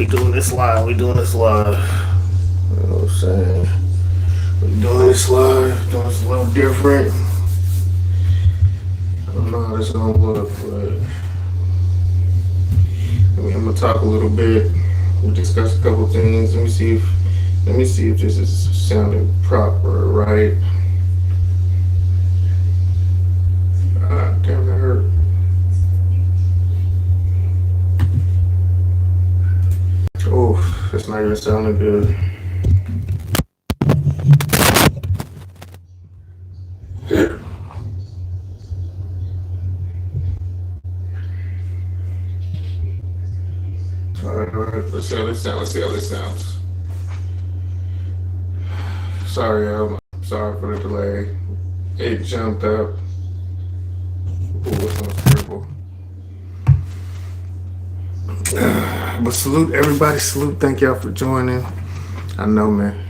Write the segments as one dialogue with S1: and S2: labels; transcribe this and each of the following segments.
S1: We doing this live. We doing this live. You know what I'm saying? We doing this live. Doing this a little different. I don't know how this gonna look, but I'm gonna talk a little bit. We'll discuss a couple things. Let me see if this is sounding proper, right? Ah, damn, that hurt. Oh, it's not even sounding good. All right. Let's see how this sounds. Let's see how this sounds. Sorry, I'm sorry for the delay. It jumped up. Ooh, it sounds terrible. But salute everybody. Salute. Thank y'all for joining. I know, man.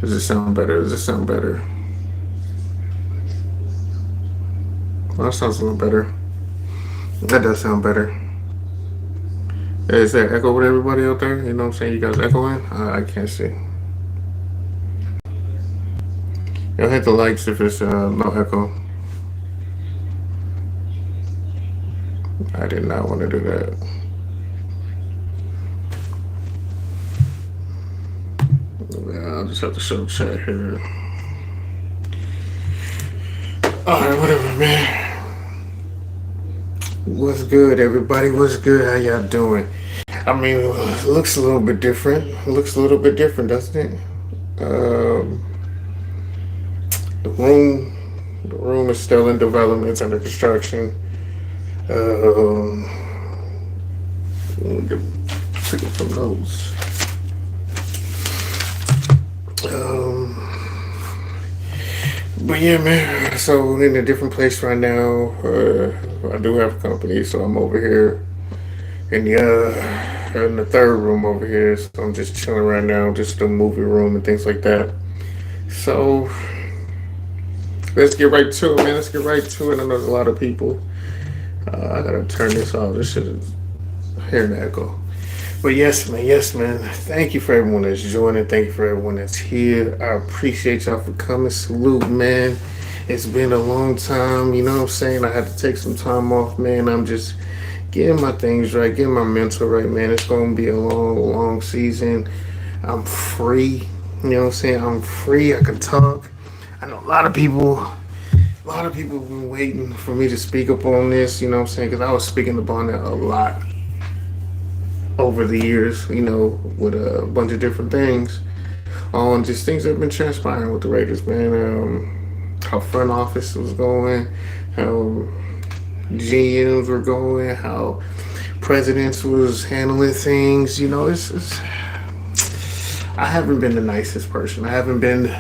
S1: Does it sound better? Does it sound better? Well, that sounds a little better. That does sound better. Is there echo with everybody out there? You know what I'm saying? You guys echoing? I can't see. Y'all hit the likes if it's no echo. I did not want to do that. Yeah, I'll just have to show the chat here. Alright, whatever, man. What's good, everybody? What's good? How y'all doing? I mean, it looks a little bit different. It looks a little bit different, doesn't it? The room is still in development. It's under construction. Let me take some notes. But yeah, man. So in a different place right now. I do have company, so I'm over here in the third room over here. So I'm just chilling right now, just the movie room and things like that. So let's get right to it, man. Let's get right to it. I know there's a lot of people. I gotta turn this off. This shit is hearing the echo. But yes, man. Yes, man. Thank you for everyone that's joining. Thank you for everyone that's here. I appreciate y'all for coming. Salute, man. It's been a long time. You know what I'm saying? I had to take some time off, man. I'm just getting my things right, getting my mental right, man. It's gonna be a long, long season. I'm free. You know what I'm saying? I'm free. I can talk. I know a lot of people have been waiting for me to speak up on this, you know what I'm saying? Because I was speaking upon it a lot over the years, you know, with a bunch of different things on just things that have been transpiring with the Raiders, man. How front office was going, how GMs were going, how presidents was handling things. You know, I haven't been the nicest person. I haven't been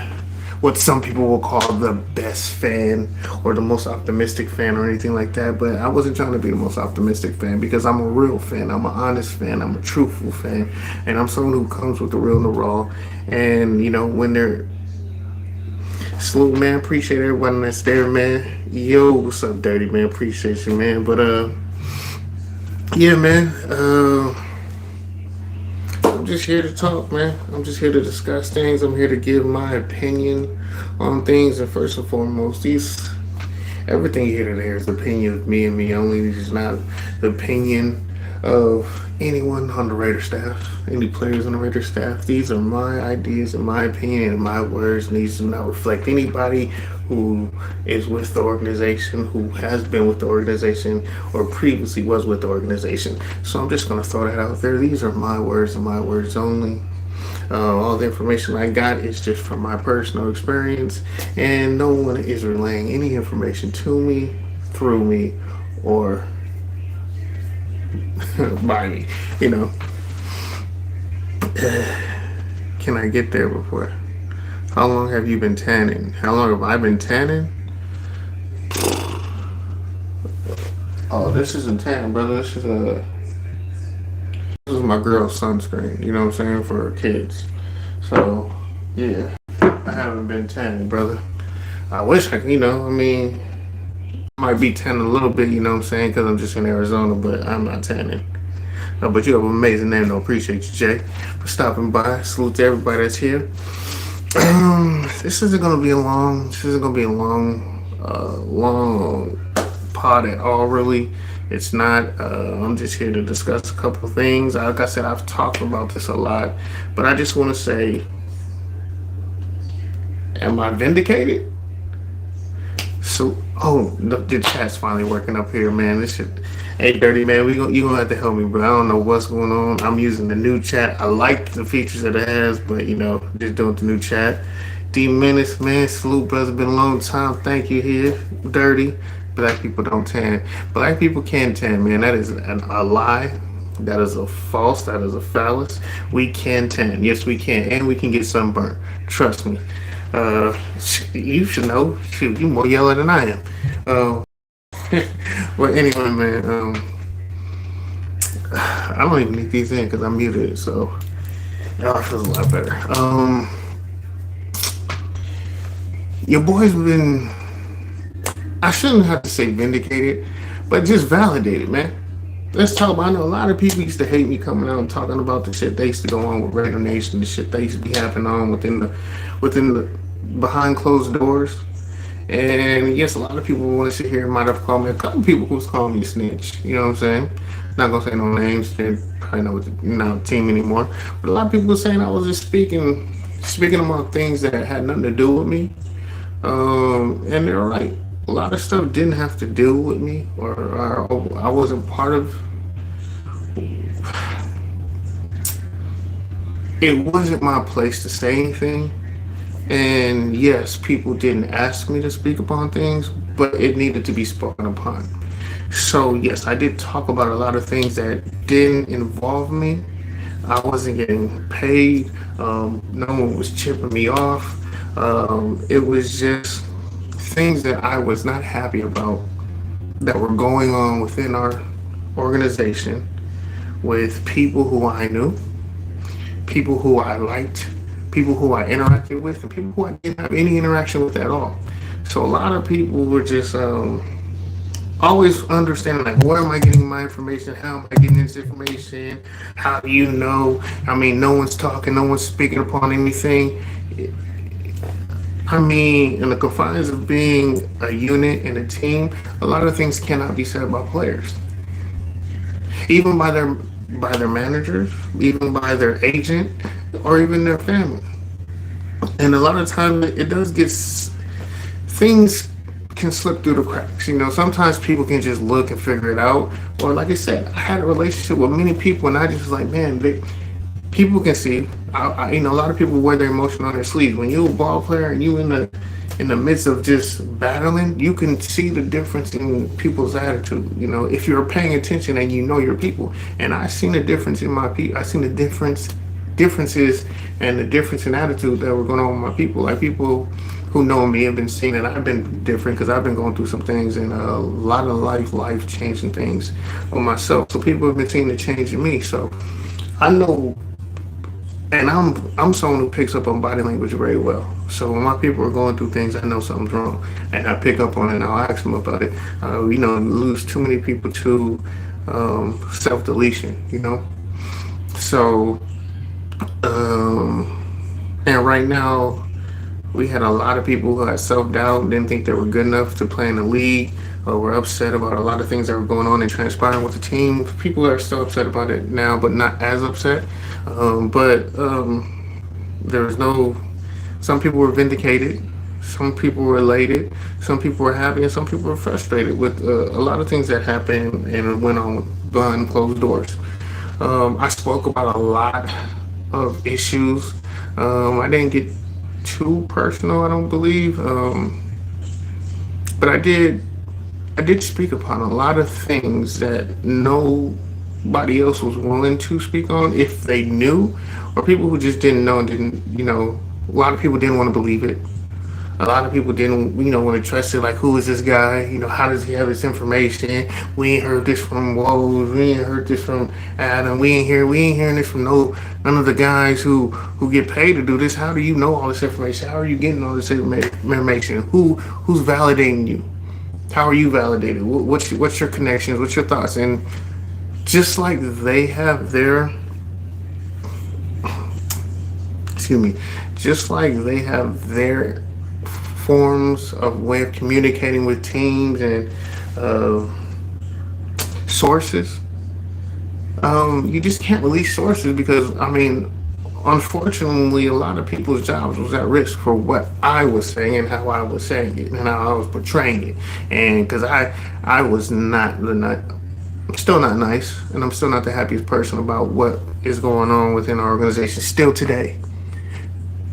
S1: what some people will call the best fan or the most optimistic fan or anything like that. But I wasn't trying to be the most optimistic fan because I'm a real fan. I'm an honest fan. I'm a truthful fan. And I'm someone who comes with the real and the raw. And, you know, when they're salute, man. Appreciate everyone that's there, man. Yo, what's up, Dirty, man? Appreciate you, man. But, yeah, man. I'm just here to talk, man. I'm just here to discuss things. I'm here to give my opinion on things. And first and foremost, everything here today is the opinion of me and me only. This is not the opinion of anyone on the Raider staff, any players on the Raider staff. These are my ideas and my opinion and my words, and these do not reflect anybody who is with the organization, who has been with the organization, or previously was with the organization. So I'm just going to throw that out there. These are my words and my words only. All the information I got is just from my personal experience, and no one is relaying any information to me, through me, or by me, you know. Can I get there before? How long have you been tanning? How long have I been tanning? Oh, this isn't tan, brother. This is my girl's sunscreen. You know what I'm saying, for her kids. So yeah, I haven't been tanning, brother. I wish I, you know. I mean, I might be tanning a little bit. You know what I'm saying, because I'm just in Arizona, but I'm not tanning. But you have an amazing name, though. Appreciate you, Jay, for stopping by. Salute to everybody that's here. This isn't gonna be a long. This isn't gonna be a long pod at all. Really, it's not. I'm just here to discuss a couple of things. Like I said, I've talked about this a lot, but I just want to say, am I vindicated? So, oh, the chat's finally working up here, man. This shit. Hey, dirty man, you gonna have to help me, bro. I don't know what's going on. I'm using the new chat. I like the features that it has, but just doing the new chat. D Menace, man, salute, brother. Been a long time. Thank you here, dirty. Black people don't tan. Black people can tan, man. That is a lie. That is a false. That is a phallus. We can tan. Yes, we can, and we can get sunburned. Trust me. Uh, you should know. Shoot, you more yellow than I am. Uh, well, anyway, man. I don't even need these in because I'm muted, so y'all feels a lot better. Your boy's been. I shouldn't have to say vindicated, but just validated, man. Let's talk about. I know a lot of people used to hate me coming out and talking about the shit they used to go on with Raider Nation, the shit they used to be happening on within the behind closed doors. And yes, a lot of people want to sit here might have called me. A couple people who was calling me a snitch. You know what I'm saying? Not gonna say no names. They probably know not a team anymore. But a lot of people were saying I was just speaking about things that had nothing to do with me. And they're right. A lot of stuff didn't have to do with me, or I wasn't part of. It wasn't my place to say anything. And yes, people didn't ask me to speak upon things, but it needed to be spoken upon. So yes, I did talk about a lot of things that didn't involve me. I wasn't getting paid. No one was chipping me off. It was just things that I was not happy about that were going on within our organization with people who I knew, people who I liked, people who I interacted with, and people who I didn't have any interaction with at all. So a lot of people were just always understanding, like, where am I getting my information? How am I getting this information? How do you know? I mean, no one's talking, no one's speaking upon anything. I mean, in the confines of being a unit and a team, a lot of things cannot be said about players, even by their managers, even by their agent, or even their family. And a lot of times, it does get things can slip through the cracks. Sometimes people can just look and figure it out. Or like I said, I had a relationship with many people, and I just was like, man, people can see. A lot of people wear their emotion on their sleeves. When you're a ball player and you in the midst of just battling, you can see the difference in people's attitude. If you're paying attention and you know your people. And I seen the difference in my people. I seen the differences and the difference in attitude that were going on with my people. Like, people who know me have been seeing that I've been different because I've been going through some things and a lot of life changing things on myself. So people have been seeing the change in me. So I know. And I'm someone who picks up on body language very well. So when my people are going through things, I know something's wrong, and I pick up on it, and I'll ask them about it. Lose too many people to self deletion. So and right now, we had a lot of people who had self doubt, didn't think they were good enough to play in the league, or were upset about a lot of things that were going on and transpiring with the team. People are still upset about it now, but not as upset. But there was no. Some people were vindicated. Some people were elated. Some people were happy, and some people were frustrated with a lot of things that happened and went on behind closed doors. I spoke about a lot of issues. I didn't get too personal, I don't believe, but I did speak upon a lot of things that nobody else was willing to speak on if they knew, or people who just didn't know and didn't. A lot of people didn't want to believe it. A lot of people didn't, want to trust it. Like, who is this guy? How does he have this information? We ain't heard this from Woes. We ain't heard this from Adam. We ain't hearing this from none of the guys who get paid to do this. How do you know all this information? How are you getting all this information? Who's validating you? How are you validated? What's your connections? What's your thoughts? And just like they have their, excuse me, just like they have their forms of way of communicating with teams and uh, sources. You just can't release sources because, I mean, unfortunately, a lot of people's jobs was at risk for what I was saying and how I was saying it and how I was portraying it. And because I was not, I'm still not nice, and I'm still not the happiest person about what is going on within our organization still today,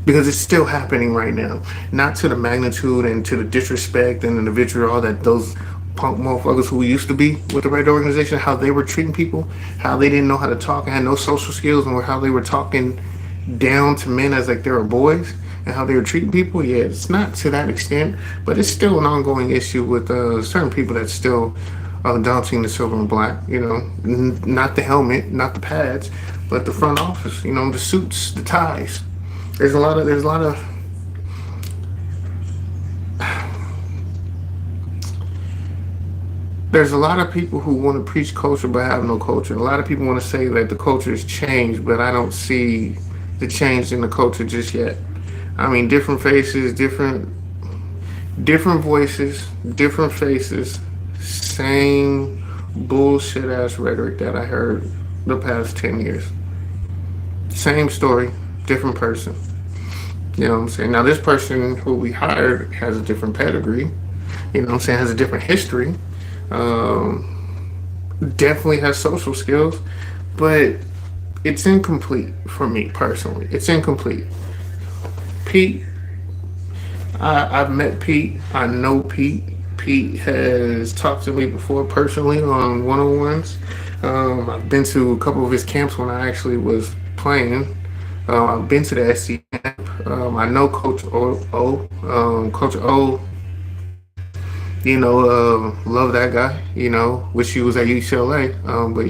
S1: because it's still happening right now. Not to the magnitude and to the disrespect and the vitriol that those punk motherfuckers who we used to be with the right organization, how they were treating people, how they didn't know how to talk and had no social skills, and how they were talking down to men as like they were boys, and how they were treating people. Yeah, it's not to that extent, but it's still an ongoing issue with certain people that still daunting the silver and black. You know, not the helmet, not the pads, but the front office. You know, the suits, the ties. There's a lot of there's a lot of people who want to preach culture but have no culture. A lot of people want to say that the culture has changed, but I don't see the change in the culture just yet. I mean, different faces, different voices, different faces, same bullshit ass rhetoric that I heard the past 10 years. Same story, different person. You know what I'm saying? Now, this person who we hired has a different pedigree. You know what I'm saying? Has a different history. Definitely has social skills, but it's incomplete for me personally. It's incomplete. Pete, I've met Pete. I know Pete. Pete has talked to me before personally on one-on-ones. I've been to a couple of his camps when I actually was playing. I've been to the SC camp. I know Coach O. Coach O, love that guy. Wish he was at UCLA. But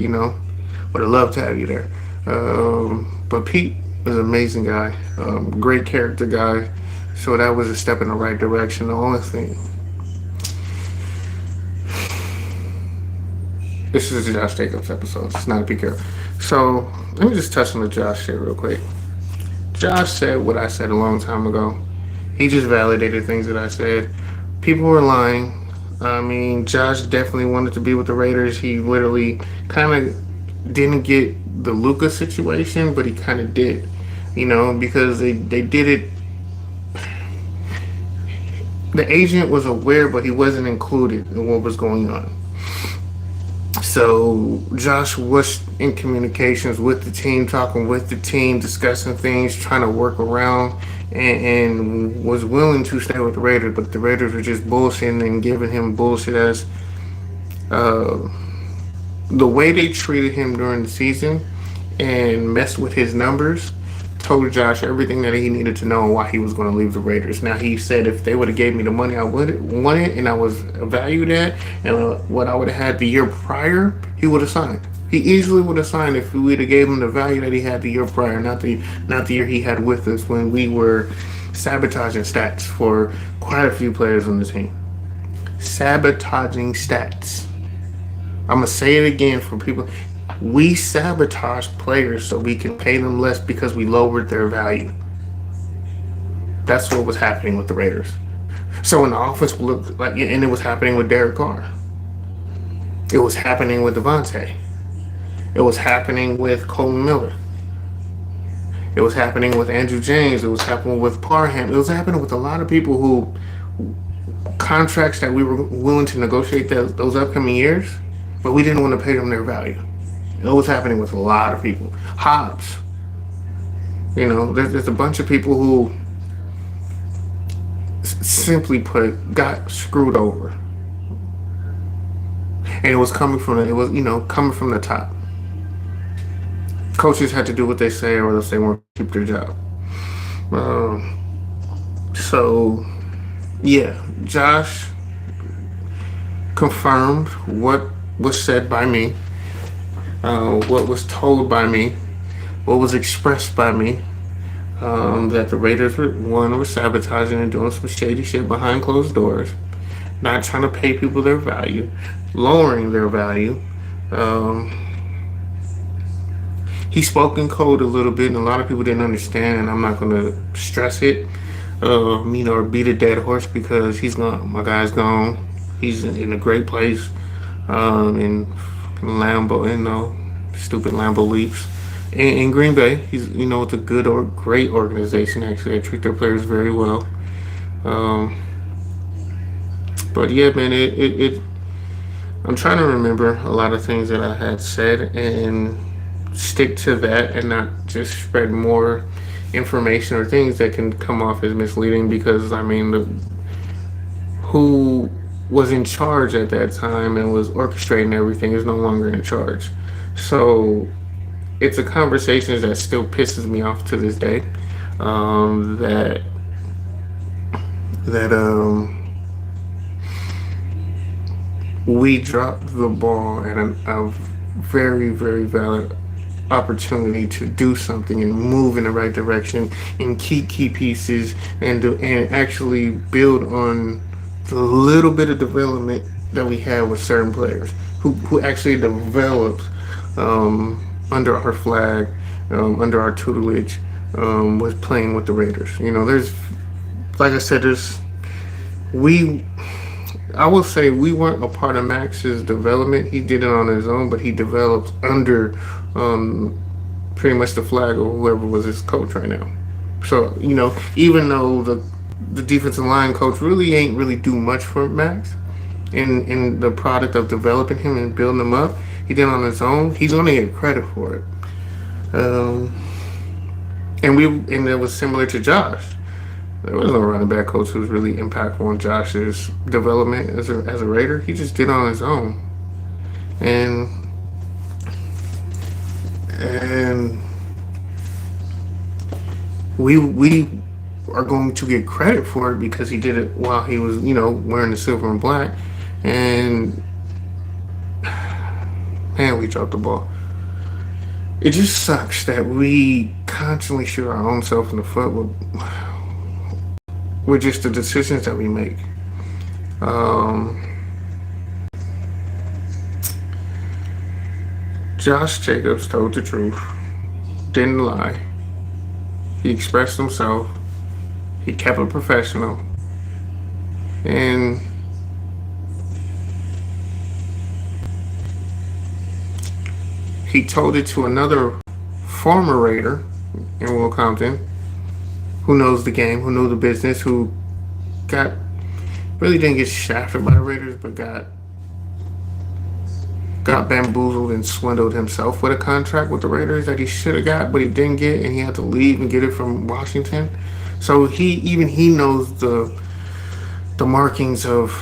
S1: would have loved to have you there. But Pete is an amazing guy. Great character guy. So that was a step in the right direction. The only thing, this is a Josh Jacobs episode. It's not a PK. So let me just touch on the Josh shit real quick. Josh said what I said a long time ago. He just validated things that I said. People were lying. I mean, Josh definitely wanted to be with the Raiders. He literally kind of didn't get the Luka situation, but he kind of did. Because they did it. The agent was aware, but he wasn't included in what was going on. So Josh was in communications with the team, talking with the team, discussing things, trying to work around, and was willing to stay with the Raiders, but the Raiders were just bullshitting and giving him bullshit as the way they treated him during the season and messed with his numbers. Told Josh everything that he needed to know and why he was going to leave the Raiders. Now, he said if they would have gave me the money I would wanted and I was valued at and what I would have had the year prior, he would have signed. He easily would have signed if we would have gave him the value that he had the year prior, not the year he had with us when we were sabotaging stats for quite a few players on the team. Sabotaging stats. I'm going to say it again for people. We sabotage players so we can pay them less because we lowered their value. That's what was happening with the Raiders. So when the offense looked like, and it was happening with Derek Carr. It was happening with Devontae. It was happening with Colton Miller. It was happening with Andrew James. It was happening with Parham. It was happening with a lot of people who contracts that we were willing to negotiate those upcoming years, but we didn't want to pay them their value. It was happening with a lot of people. Hobbs. There's a bunch of people who, simply put, got screwed over. And it was coming from the top. Coaches had to do what they say or else they weren't keep their job. So, yeah, Josh confirmed what was said by me. What was told by me, what was expressed by me, that the Raiders were sabotaging and doing some shady shit behind closed doors, not trying to pay people their value, lowering their value, he spoke in code a little bit, and a lot of people didn't understand. And I'm not gonna stress it, or beat a dead horse because he's gone. My guy's gone. He's in a great place, in Lambo, stupid Lambo leaps. In Green Bay, it's a good or great organization. Actually, they treat their players very well. Um, but yeah, man, it I'm trying to remember a lot of things that I had said and stick to that and not just spread more information or things that can come off as misleading because I mean who was in charge at that time and was orchestrating everything is no longer in charge. So it's a conversation that still pisses me off to this day. That that we dropped the ball at a very, very valid opportunity to do something and move in the right direction and keep key pieces and actually build on the little bit of development that we had with certain players who actually developed under our flag, under our tutelage, was playing with the Raiders. There's, like I said, we I will say we weren't a part of Max's development. He did it on his own, but he developed under pretty much the flag of whoever was his coach right now. So even though the defensive line coach really ain't really do much for Max in the product of developing him and building him up, he did it on his own. He's gonna get credit for it. Um, and it was similar to Josh. There was no running back coach who was really impactful on Josh's development as a Raider. He just did it on his own, and and we are going to get credit for it because he did it while he was wearing the silver and black, and man, we dropped the ball. It just sucks that we constantly shoot our own self in the foot with just the decisions that we make. Um, Josh Jacobs told the truth, didn't lie. He expressed himself. He kept it professional, and he told it to another former Raider in Will Compton who knows the game, who knows the business, who really didn't get shafted by the Raiders, but got bamboozled and swindled himself with a contract with the Raiders that he should have got, but he didn't get, and he had to leave and get it from Washington. So he knows the markings of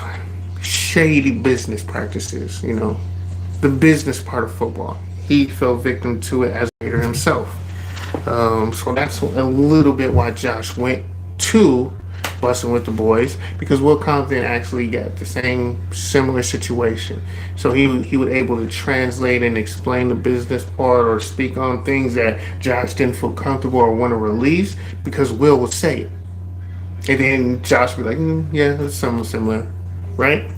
S1: shady business practices, the business part of football. He fell victim to it as a Raider himself. So that's a little bit why Josh went to Busting with the Boys, because Will Compton actually got the same similar situation. So he was able to translate and explain the business part or speak on things that Josh didn't feel comfortable or want to release because Will would say it. And then Josh would be like, yeah, it's something similar, right?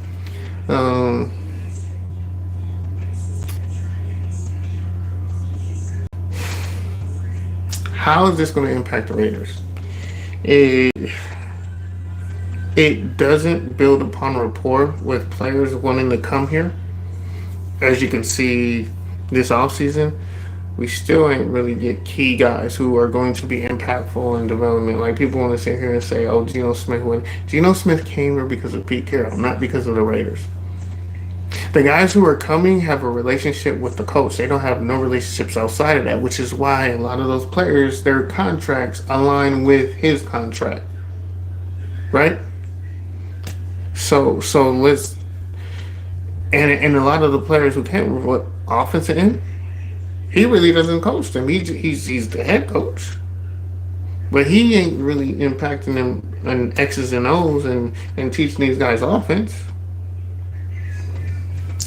S1: How is this going to impact the Raiders? It doesn't build upon rapport with players wanting to come here. As you can see this offseason, we still ain't really get key guys who are going to be impactful in development. Like people want to sit here and say, oh, Geno Smith went. Geno Smith came here because of Pete Carroll, not because of the Raiders. The guys who are coming have a relationship with the coach. They don't have no relationships outside of that, which is why a lot of those players, their contracts align with his contract. Right? So let's and a lot of the players who came with offensive end, he really doesn't coach them. He's the head coach, but he ain't really impacting them on X's and O's and teaching these guys offense.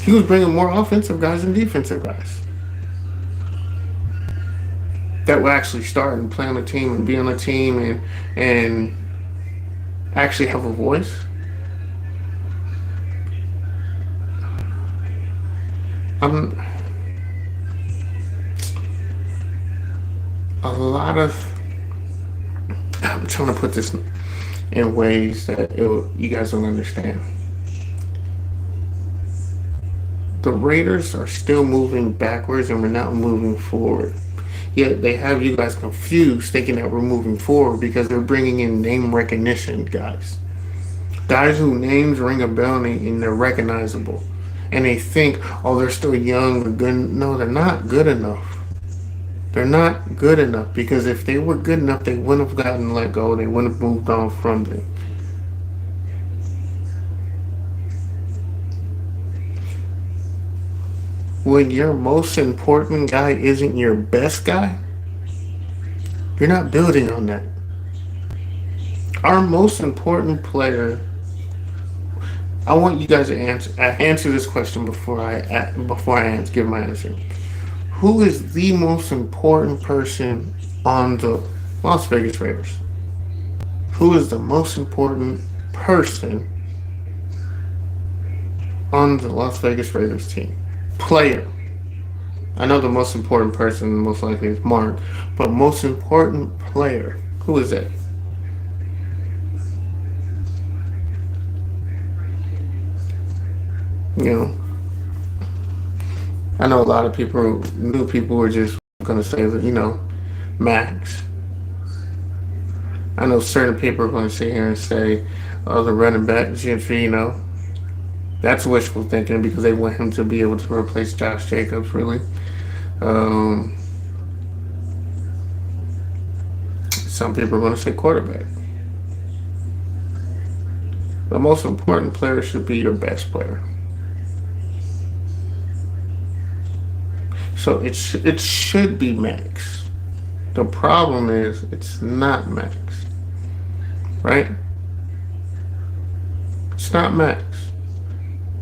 S1: He was bringing more offensive guys than defensive guys that will actually start and play on a team and be on a team and actually have a voice. a lot of, I'm trying to put this in ways that you guys will understand. The Raiders are still moving backwards and we're not moving forward. Yet they have you guys confused thinking that we're moving forward because they're bringing in name recognition guys. Guys whose names ring a bell and they're recognizable. And they think, oh, they're still young, they're good. No, they're not good enough. They're not good enough because if they were good enough, they wouldn't have gotten let go. They wouldn't have moved on from them. When your most important guy isn't your best guy, you're not building on that. Our most important player. I want you guys to answer this question before I give my answer. Who is the most important person on the Las Vegas Raiders? Who is the most important person on the Las Vegas Raiders team? Player. I know the most important person most likely is Mark, but most important player. Who is that? You know, I know a lot of people, new people, were just gonna say that Max. I know certain people are gonna sit here and say, "Oh, the running back Gentry." That's wishful thinking because they want him to be able to replace Josh Jacobs. Really, um, some people are gonna say quarterback. The most important player should be your best player. So it should be Max. The problem is it's not Max, right? It's not Max.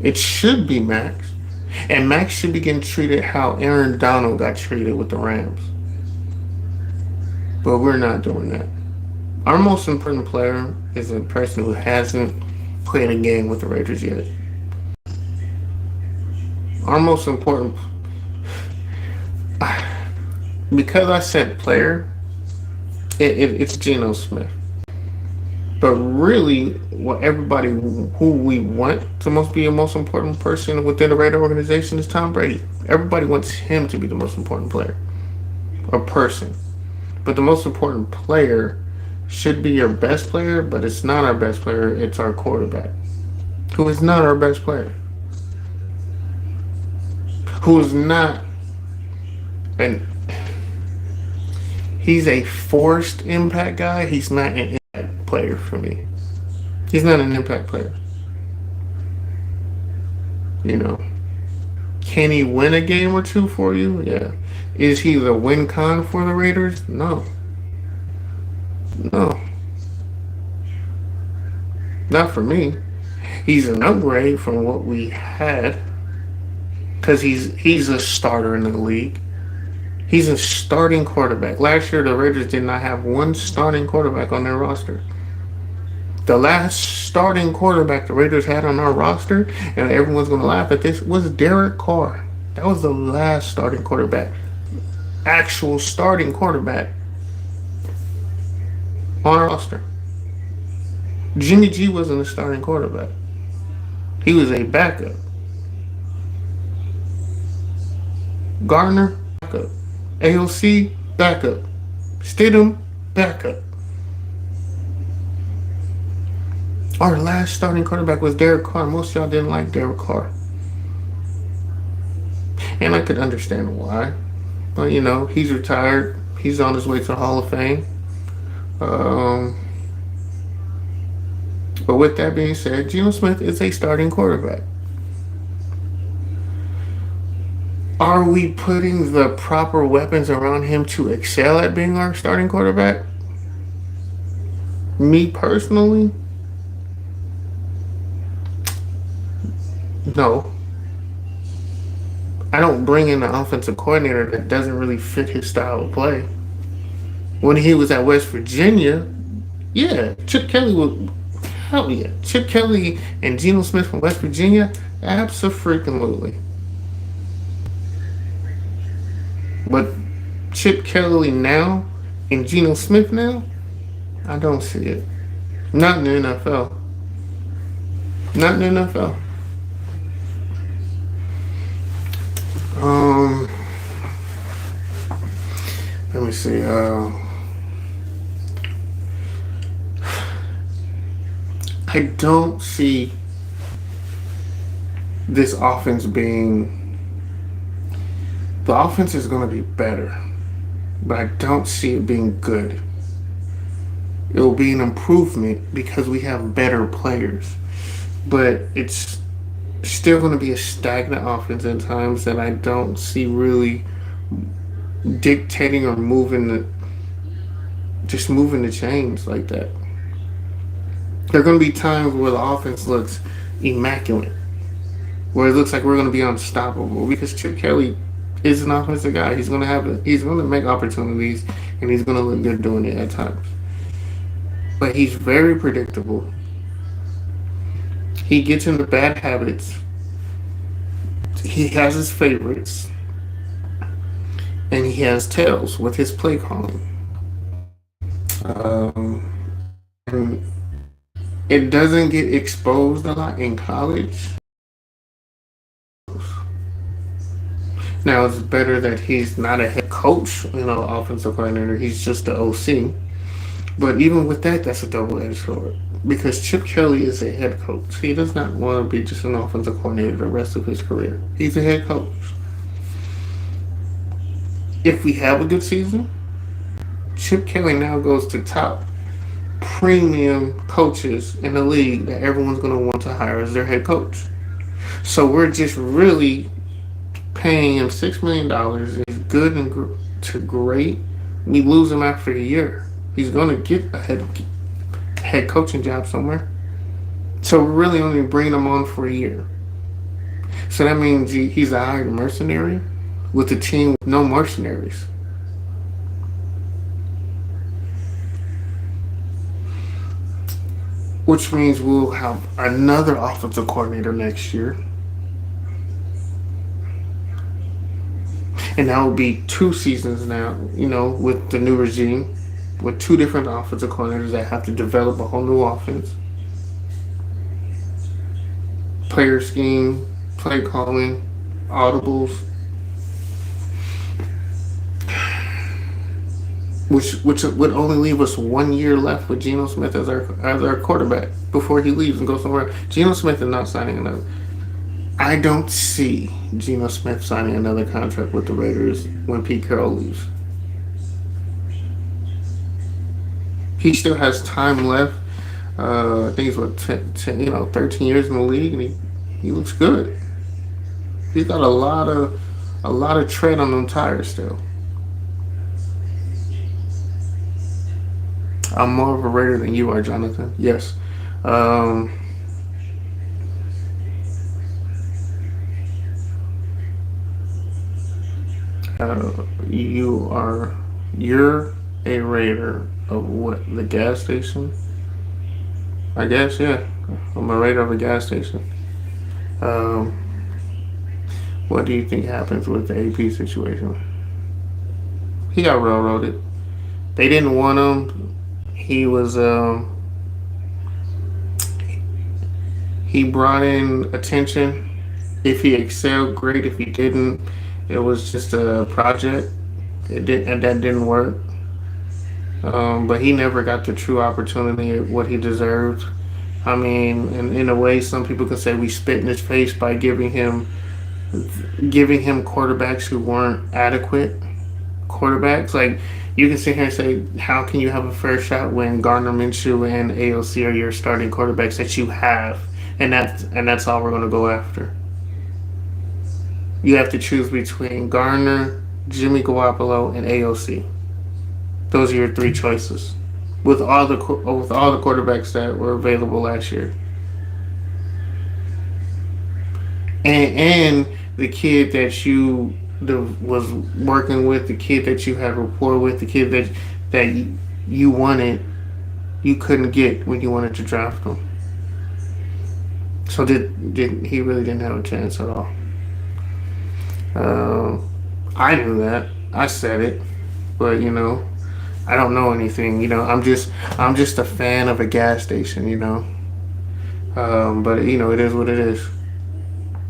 S1: It should be Max, and Max should be getting treated how Aaron Donald got treated with the Rams. But we're not doing that. Our most important player is a person who hasn't played a game with the Raiders yet. Our most important, because I said player, it's Geno Smith. But really, what everybody who we want to most be the most important person within the Raider organization is Tom Brady. Everybody wants him to be the most important player or person. But the most important player should be your best player, but it's not our best player, it's our quarterback. Who is not our best player. Who is not, and he's a forced impact guy. He's not an impact player for me. He's not an impact player. You know. Can he win a game or two for you? Yeah. Is he the win con for the Raiders? No. No. Not for me. He's an upgrade from what we had. Because he's a starter in the league. He's a starting quarterback. Last year, the Raiders did not have one starting quarterback on their roster. The last starting quarterback the Raiders had on our roster, and everyone's going to laugh at this, was Derek Carr. That was the last starting quarterback. Actual starting quarterback on our roster. Jimmy G wasn't a starting quarterback. He was a backup. Gardner, backup. AOC, backup. Stidham, backup. Our last starting quarterback was Derek Carr. Most of y'all didn't like Derek Carr. And I could understand why. But, he's retired. He's on his way to the Hall of Fame. But with that being said, Geno Smith is a starting quarterback. Are we putting the proper weapons around him to excel at being our starting quarterback? Me personally, no. I don't bring in an offensive coordinator that doesn't really fit his style of play. When he was at West Virginia, yeah, Chip Kelly would, hell yeah. Chip Kelly and Geno Smith from West Virginia, absolutely. But Chip Kelly now and Geno Smith now, I don't see it. Not in the NFL. Not in the NFL. Um, Let me see. I don't see this offense being. The offense is going to be better, but I don't see it being good. It will be an improvement because we have better players, but it's still going to be a stagnant offense at times that I don't see really dictating or moving the chains like that. There are going to be times where the offense looks immaculate, where it looks like we're going to be unstoppable because Chip Kelly is an offensive guy. He's going to make opportunities and he's going to look good doing it at times. But he's very predictable. He gets into bad habits. He has his favorites, and he has tails with his play calling. And it doesn't get exposed a lot in college. Now it's better that he's not a head coach, offensive coordinator. He's just the OC. But even with that, that's a double-edged sword because Chip Kelly is a head coach. He does not want to be just an offensive coordinator the rest of his career. He's a head coach. If we have a good season, Chip Kelly now goes to top premium coaches in the league that everyone's going to want to hire as their head coach. So we're just really paying him $6 million. He's good and to great. We lose him after a year. He's going to get a head coaching job somewhere. So we're really only bringing him on for a year. So that means he's a hired mercenary with a team with no mercenaries. Which means we'll have another offensive coordinator next year. And that will be 2 seasons now, with the new regime, with 2 different offensive coordinators that have to develop a whole new offense. Player scheme, play calling, audibles. Which would only leave us 1 year left with Geno Smith as our quarterback before he leaves and goes somewhere. Geno Smith is not signing another. I don't see Geno Smith signing another contract with the Raiders when Pete Carroll leaves. He still has time left. I think he's 13 years in the league, and he looks good. He's got a lot of tread on them tires still. I'm more of a Raider than you are, Jonathan. Yes. You're a Raider of what? The gas station? I guess, yeah. I'm a Raider of a gas station. Um, what do you think happens with the AP situation? He got railroaded. They didn't want him. He was he brought in attention. If he excelled, great. If he didn't, it was just a project. And that didn't work. But he never got the true opportunity of what he deserved. I mean, in a way, some people could say we spit in his face by giving him quarterbacks who weren't adequate quarterbacks. Like, you can sit here and say, how can you have a fair shot when Gardner Minshew and AOC are your starting quarterbacks that you have, and that's all we're going to go after. You have to choose between Gardner, Jimmy Garoppolo, and AOC. Those are your 3 choices with all the quarterbacks that were available last year, and the kid that was working with, the kid that you had rapport with, the kid that you wanted, you couldn't get when you wanted to draft him. So he really didn't have a chance at all. I knew that. I said it. but I don't know anything. I'm just a fan of a gas station. But it is what it is.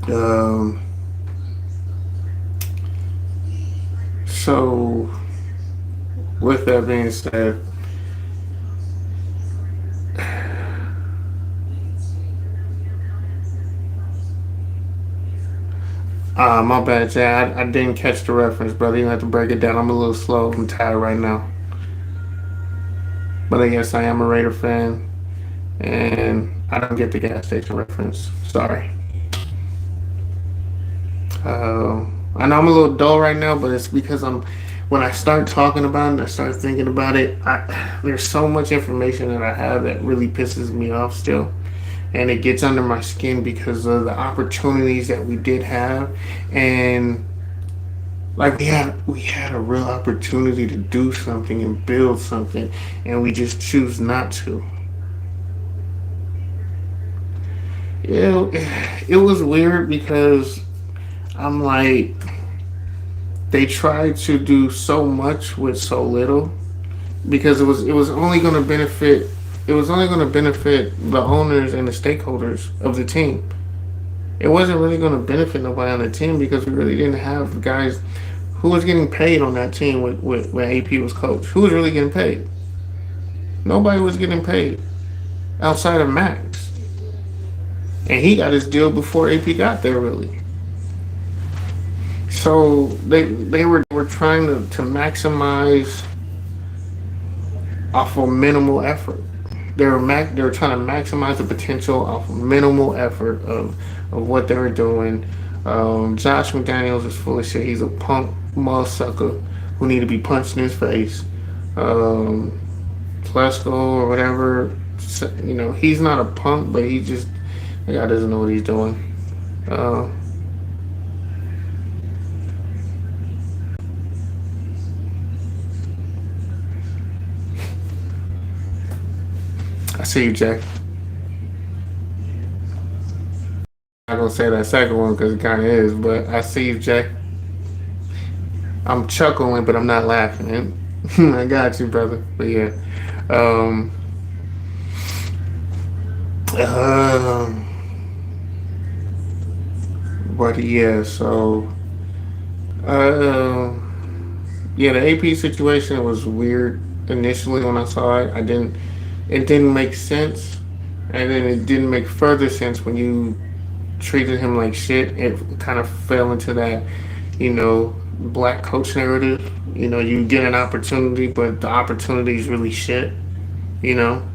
S1: Um, so with that being said, my bad, Jay. I didn't catch the reference, brother. You have to break it down. I'm a little slow. I'm tired right now. But yes, I am a Raider fan, and I don't get the gas station reference. Sorry. I know I'm a little dull right now, but it's because when I start talking about it, I start thinking about it. There's so much information that I have that really pisses me off still, and it gets under my skin because of the opportunities that we did have, and like we had a real opportunity to do something and build something, and we just choose not to. It was weird because I'm like, they tried to do so much with so little because it was only going to benefit the owners and the stakeholders of the team. It wasn't really going to benefit nobody on the team because we really didn't have the guys who was getting paid on that team when AP was coach. Who was really getting paid? Nobody was getting paid outside of Max, and he got his deal before AP got there really. So they were trying to maximize off of minimal effort. They were trying to maximize the potential off of minimal effort of what they were doing. Josh McDaniels is full of shit. He's a punk motherfucker who need to be punched in his face. Um, Plesko or whatever, he's not a punk, but the guy doesn't know what he's doing. Uh, I see you, Jack. I'm not gonna say that second one because it kind of is, but I see you, Jack. I'm chuckling, but I'm not laughing. I got you, brother. But yeah, um, um, but yeah. So, uh, yeah, the AP situation was weird initially when I saw it. It didn't make sense, and then it didn't make further sense when you treated him like shit. It kind of fell into that, black coach narrative. You get an opportunity, but the opportunity is really shit. You know,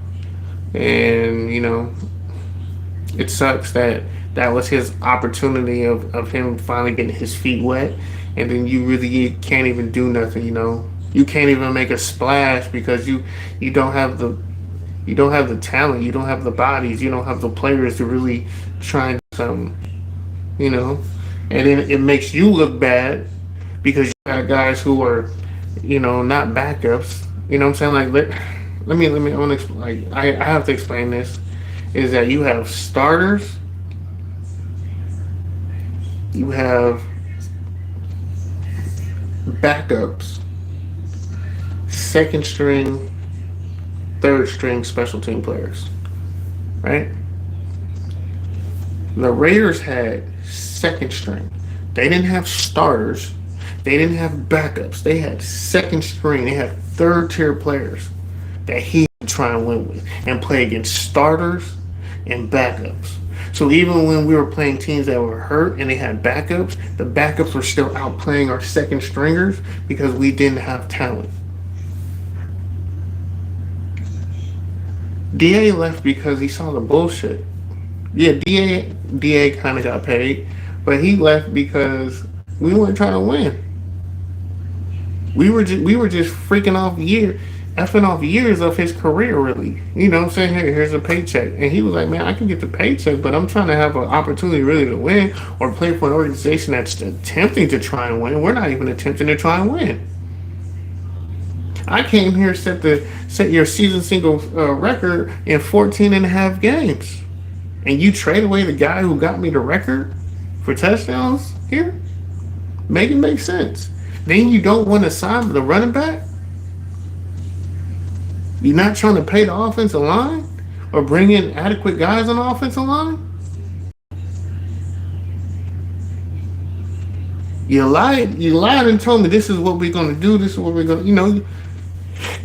S1: and it sucks that that was his opportunity of him finally getting his feet wet, and then you really can't even do nothing. You can't even make a splash because you don't have the you don't have the talent, you don't have the bodies, you don't have the players to really try and do something. You know, and then it makes you look bad because you got guys who are, not backups. You know what I'm saying? Like let me I want to like I have to explain this. Is that you have starters, you have backups, second string, third string special team players, right? The Raiders had second string. They didn't have starters. They didn't have backups. They had second string. They had third tier players that he could try and win with and play against starters and backups. So even when we were playing teams that were hurt and they had backups, the backups were still outplaying our second stringers because we didn't have talent. DA left because he saw the bullshit. Yeah, DA kind of got paid, but he left because we weren't trying to win. We were just freaking off effing off years of his career, really. You know what I'm saying? Here's a paycheck. And he was like, man, I can get the paycheck, but I'm trying to have an opportunity really to win or play for an organization that's attempting to try and win. We're not even attempting to try and win. I came here set your season single record in 14 and a half games. And you trade away the guy who got me the record for touchdowns here? Make it make sense. Then you don't want to sign the running back. You're not trying to pay the offensive line or bring in adequate guys on the offensive line. You lied. You lied and told me this is what we're gonna do. This is what we're gonna.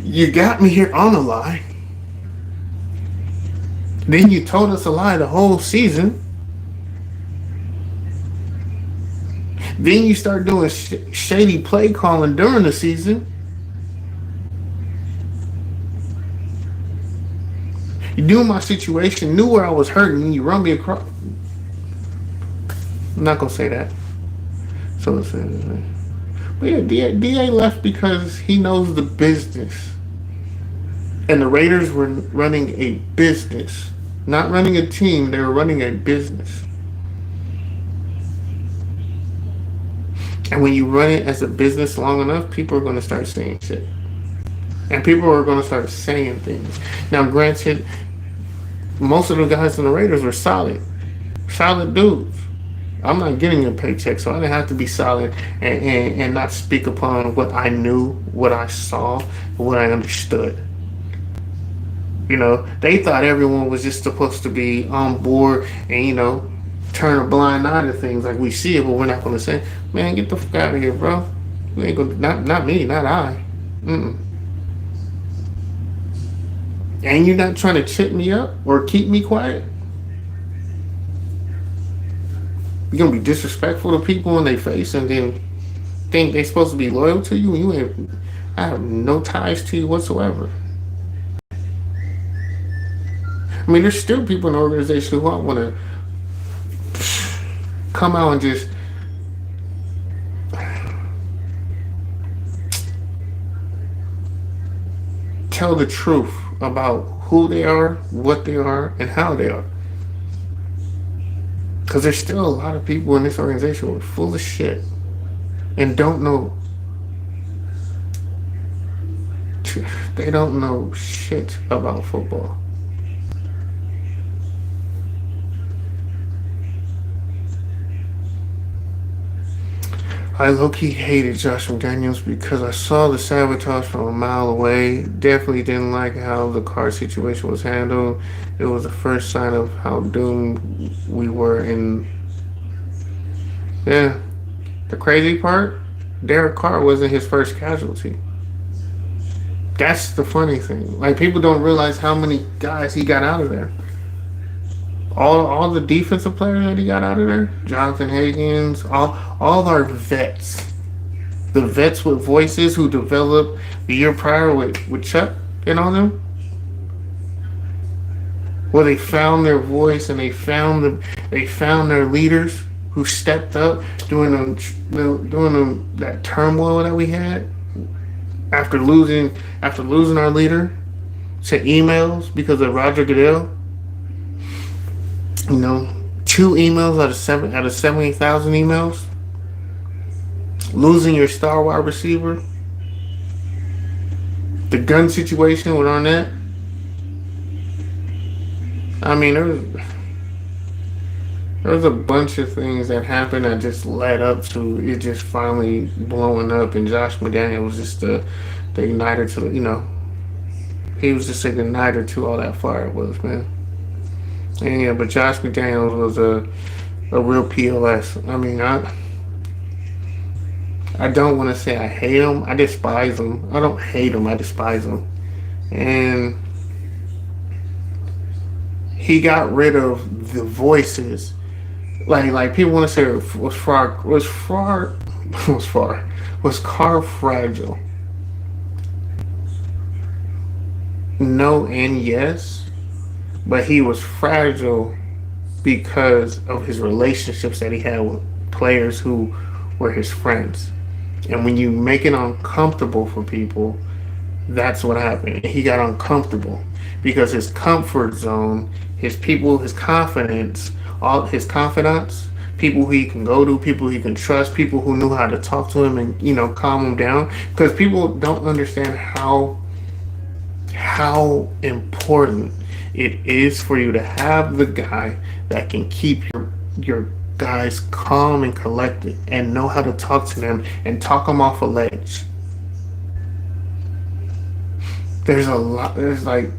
S1: You got me here on a lie. Then you told us a lie the whole season. Then you start doing shady play calling during the season. You knew my situation, knew where I was hurting, and you run me across. I'm not gonna say that. So it's, but yeah, DA left because he knows the business, and the Raiders were running a business, not running a team. They were running a business. And when you run it as a business long enough, people are going to start saying shit. And people are going to start saying things. Now, granted, most of the guys in the Raiders were solid. Solid dudes. I'm not getting a paycheck, so I didn't have to be solid and not speak upon what I knew, what I saw, what I understood. They thought everyone was just supposed to be on board and, turn a blind eye to things like we see it, but we're not going to say, man, get the fuck out of here, bro. You ain't gonna, not me, not I. Mm-mm. And you're not trying to chip me up or keep me quiet. You're going to be disrespectful to people in their face and then think they're supposed to be loyal to you, and you ain't. I have no ties to you whatsoever. I mean, there's still people in the organization who I want to come out and just tell the truth about who they are, what they are, and how they are. Because there's still a lot of people in this organization who are full of shit and don't know. They don't know shit about football. I low-key hated Josh McDaniels because I saw the sabotage from a mile away. Definitely didn't like how the car situation was handled. It was the first sign of how doomed we were in. Yeah. The crazy part, Derek Carr wasn't his first casualty. That's the funny thing. Like, people don't realize how many guys he got out of there. All the defensive players that he got out of there, Jonathan Higgins, all our vets, the vets with voices who developed the year prior with Chuck and all them, where they found their voice and they found their leaders who stepped up during that turmoil that we had after losing our leader to emails because of Roger Goodell. 2 emails out of 70,000 emails. Losing your star wide receiver. The gun situation with Arnett. I mean, there was a bunch of things that happened that just led up to it just finally blowing up, and Josh McDaniels was just the igniter to, he was just an igniter to all that fire it was, man. And yeah, but Josh McDaniels was a real POS. I mean, I don't want to say I hate him. I despise him. I don't hate him. I despise him. And he got rid of the voices. Like people want to say was Carr fragile? No and yes. But he was fragile because of his relationships that he had with players who were his friends. And when you make it uncomfortable for people, that's what happened. He got uncomfortable because his comfort zone, his people, his confidence, all his confidants, people who he can go to, people he can trust, people who knew how to talk to him and calm him down. Because people don't understand how important it is for you to have the guy that can keep your guys calm and collected and know how to talk to them and talk them off a ledge. There's a lot. There's like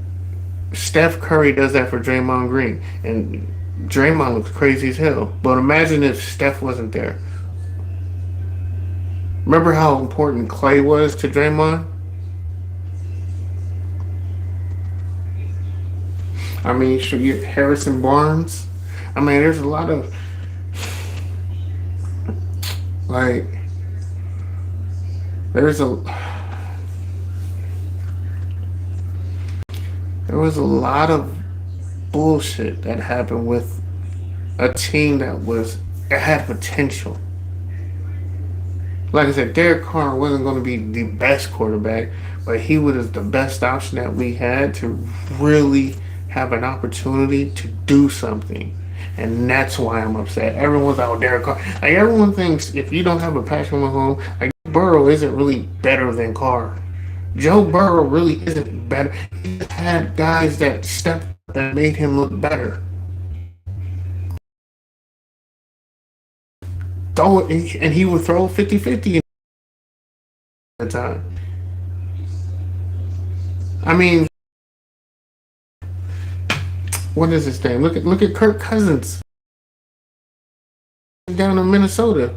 S1: Steph Curry does that for Draymond Green, and Draymond looks crazy as hell. But imagine if Steph wasn't there. Remember how important Clay was to Draymond? I mean, you should get Harrison Barnes. I mean, there's a lot of like there's a there was a lot of bullshit that happened with a team that had potential. Like I said, Derek Carr wasn't going to be the best quarterback, but he was the best option that we had to really have an opportunity to do something. And that's why I'm upset. Everyone's out Derek Carr. Like everyone thinks if you don't have a Patrick Mahomes, like Burrow isn't really better than Carr. Joe Burrow really isn't better. He just had guys that stepped up that made him look better. Throw it, and he would throw 50-50 at the time. I mean, what is his name? Look at Kirk Cousins down in Minnesota.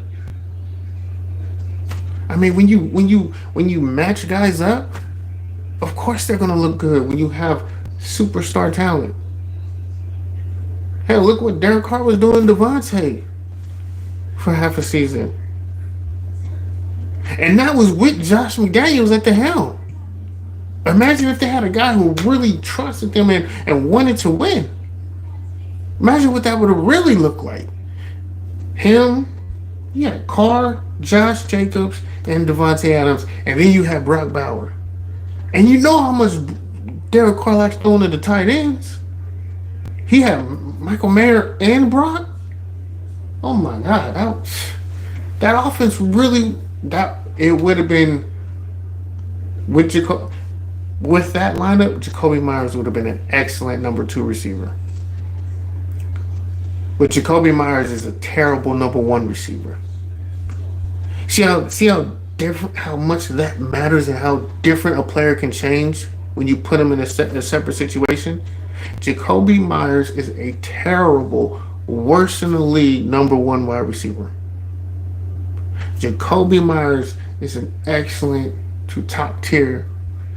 S1: I mean, when you match guys up, of course they're gonna look good when you have superstar talent. Hell, look what Derek Carr was doing to Devontae for half a season. And that was with Josh McDaniels at the helm. Imagine if they had a guy who really trusted them and wanted to win. Imagine what that would have really looked like. Him, yeah, Carr, Josh Jacobs, and Devontae Adams, and then you had Brock Bauer. And you know how much Derek Carr likes throwing to the tight ends. He had Michael Mayer and Brock. Oh my God, that offense really it would have been with that lineup. Jacoby Myers would have been an excellent number 2 receiver. But Jacoby Myers is a terrible number 1 receiver. See how different, how much that matters, and how different a player can change when you put him in a separate situation. Jacoby Myers is a terrible, worse than the league number 1 wide receiver. Jacoby Myers is an excellent to top tier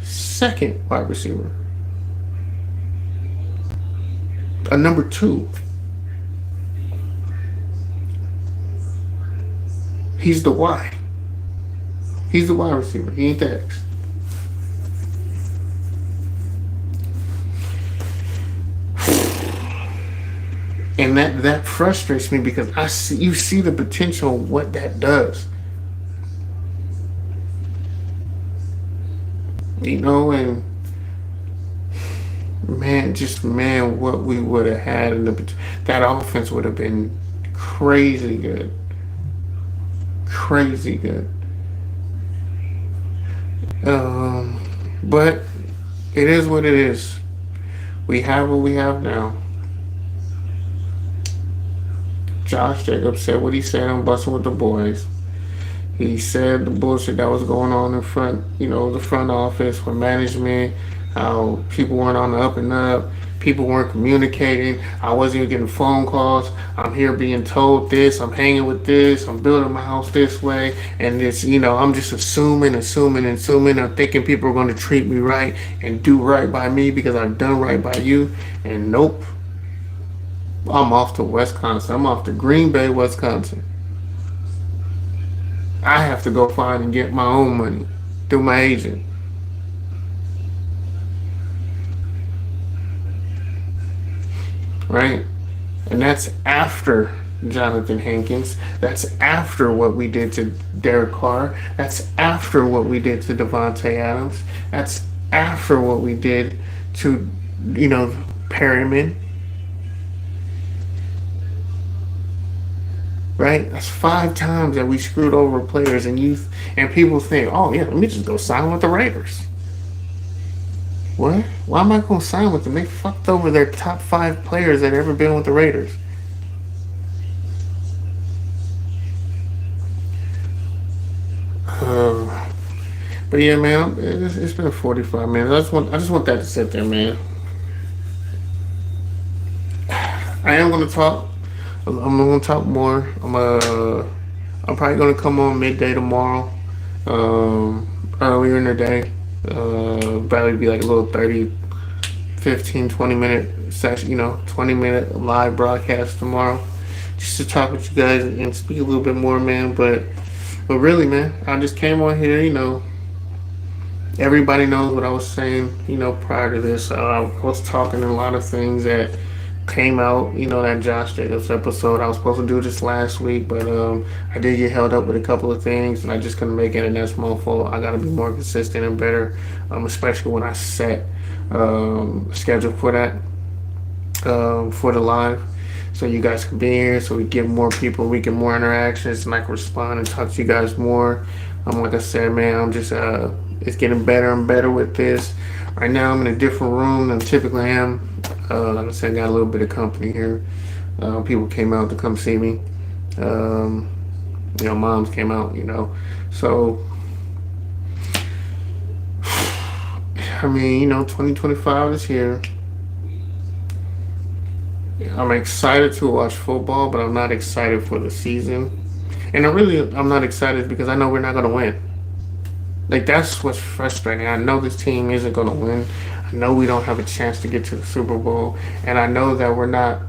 S1: 2nd wide receiver. A number 2. He's the Y. He's the wide receiver. He ain't the X. And that frustrates me because you see the potential of what that does. You know, and man, what we would have had that offense would have been crazy good. Crazy good. But it is what it is. We have what we have now. Josh Jacobs said what he said on Busting with the Boys. He said the bullshit that was going on in front, the front office with management, how people weren't on the up and up, people weren't communicating. I wasn't even getting phone calls. I'm here being told this, I'm hanging with this, I'm building my house this way, and this, I'm just assuming. I'm thinking people are going to treat me right and do right by me because I've done right by you, and nope. I'm off to Wisconsin. I'm off to Green Bay, Wisconsin. I have to go find and get my own money through my agent. Right? And that's after Jonathan Hankins. That's after what we did to Derek Carr. That's after what we did to Devontae Adams. That's after what we did to, Perryman. Right? That's 5 times that we screwed over players and youth, and people think, oh yeah, let me just go sign with the Raiders. What? Why am I going to sign with them? They fucked over their top 5 players that ever been with the Raiders. But yeah, man, it's been 45 minutes. I just want that to sit there, man. I am gonna talk. I'm gonna talk more. I'm probably gonna come on midday tomorrow. Earlier in the day. Probably be like a little 30, 15, 20 minute session. 20-minute live broadcast tomorrow, just to talk with you guys and speak a little bit more, man. But really, man, I just came on here. Everybody knows what I was saying, prior to this. I was talking a lot of things that came out, that Josh Jacobs episode. I was supposed to do this last week, but I did get held up with a couple of things, and I just couldn't make it, and that's my fault. I got to be more consistent and better, especially when I set a schedule for that, for the live. So you guys can be here, so we get more people, we get more interactions, and I can respond and talk to you guys more. Like I said, man, I'm just it's getting better and better with this. Right now, I'm in a different room than I typically am. Like I said, I got a little bit of company here. People came out to come see me. Um, moms came out. So I mean, 2025 is here. I'm excited to watch football, but I'm not excited for the season. And I'm not excited because I know we're not going to win. Like, that's what's frustrating. I know this team isn't going to win. I know we don't have a chance to get to the Super Bowl. And I know that we're not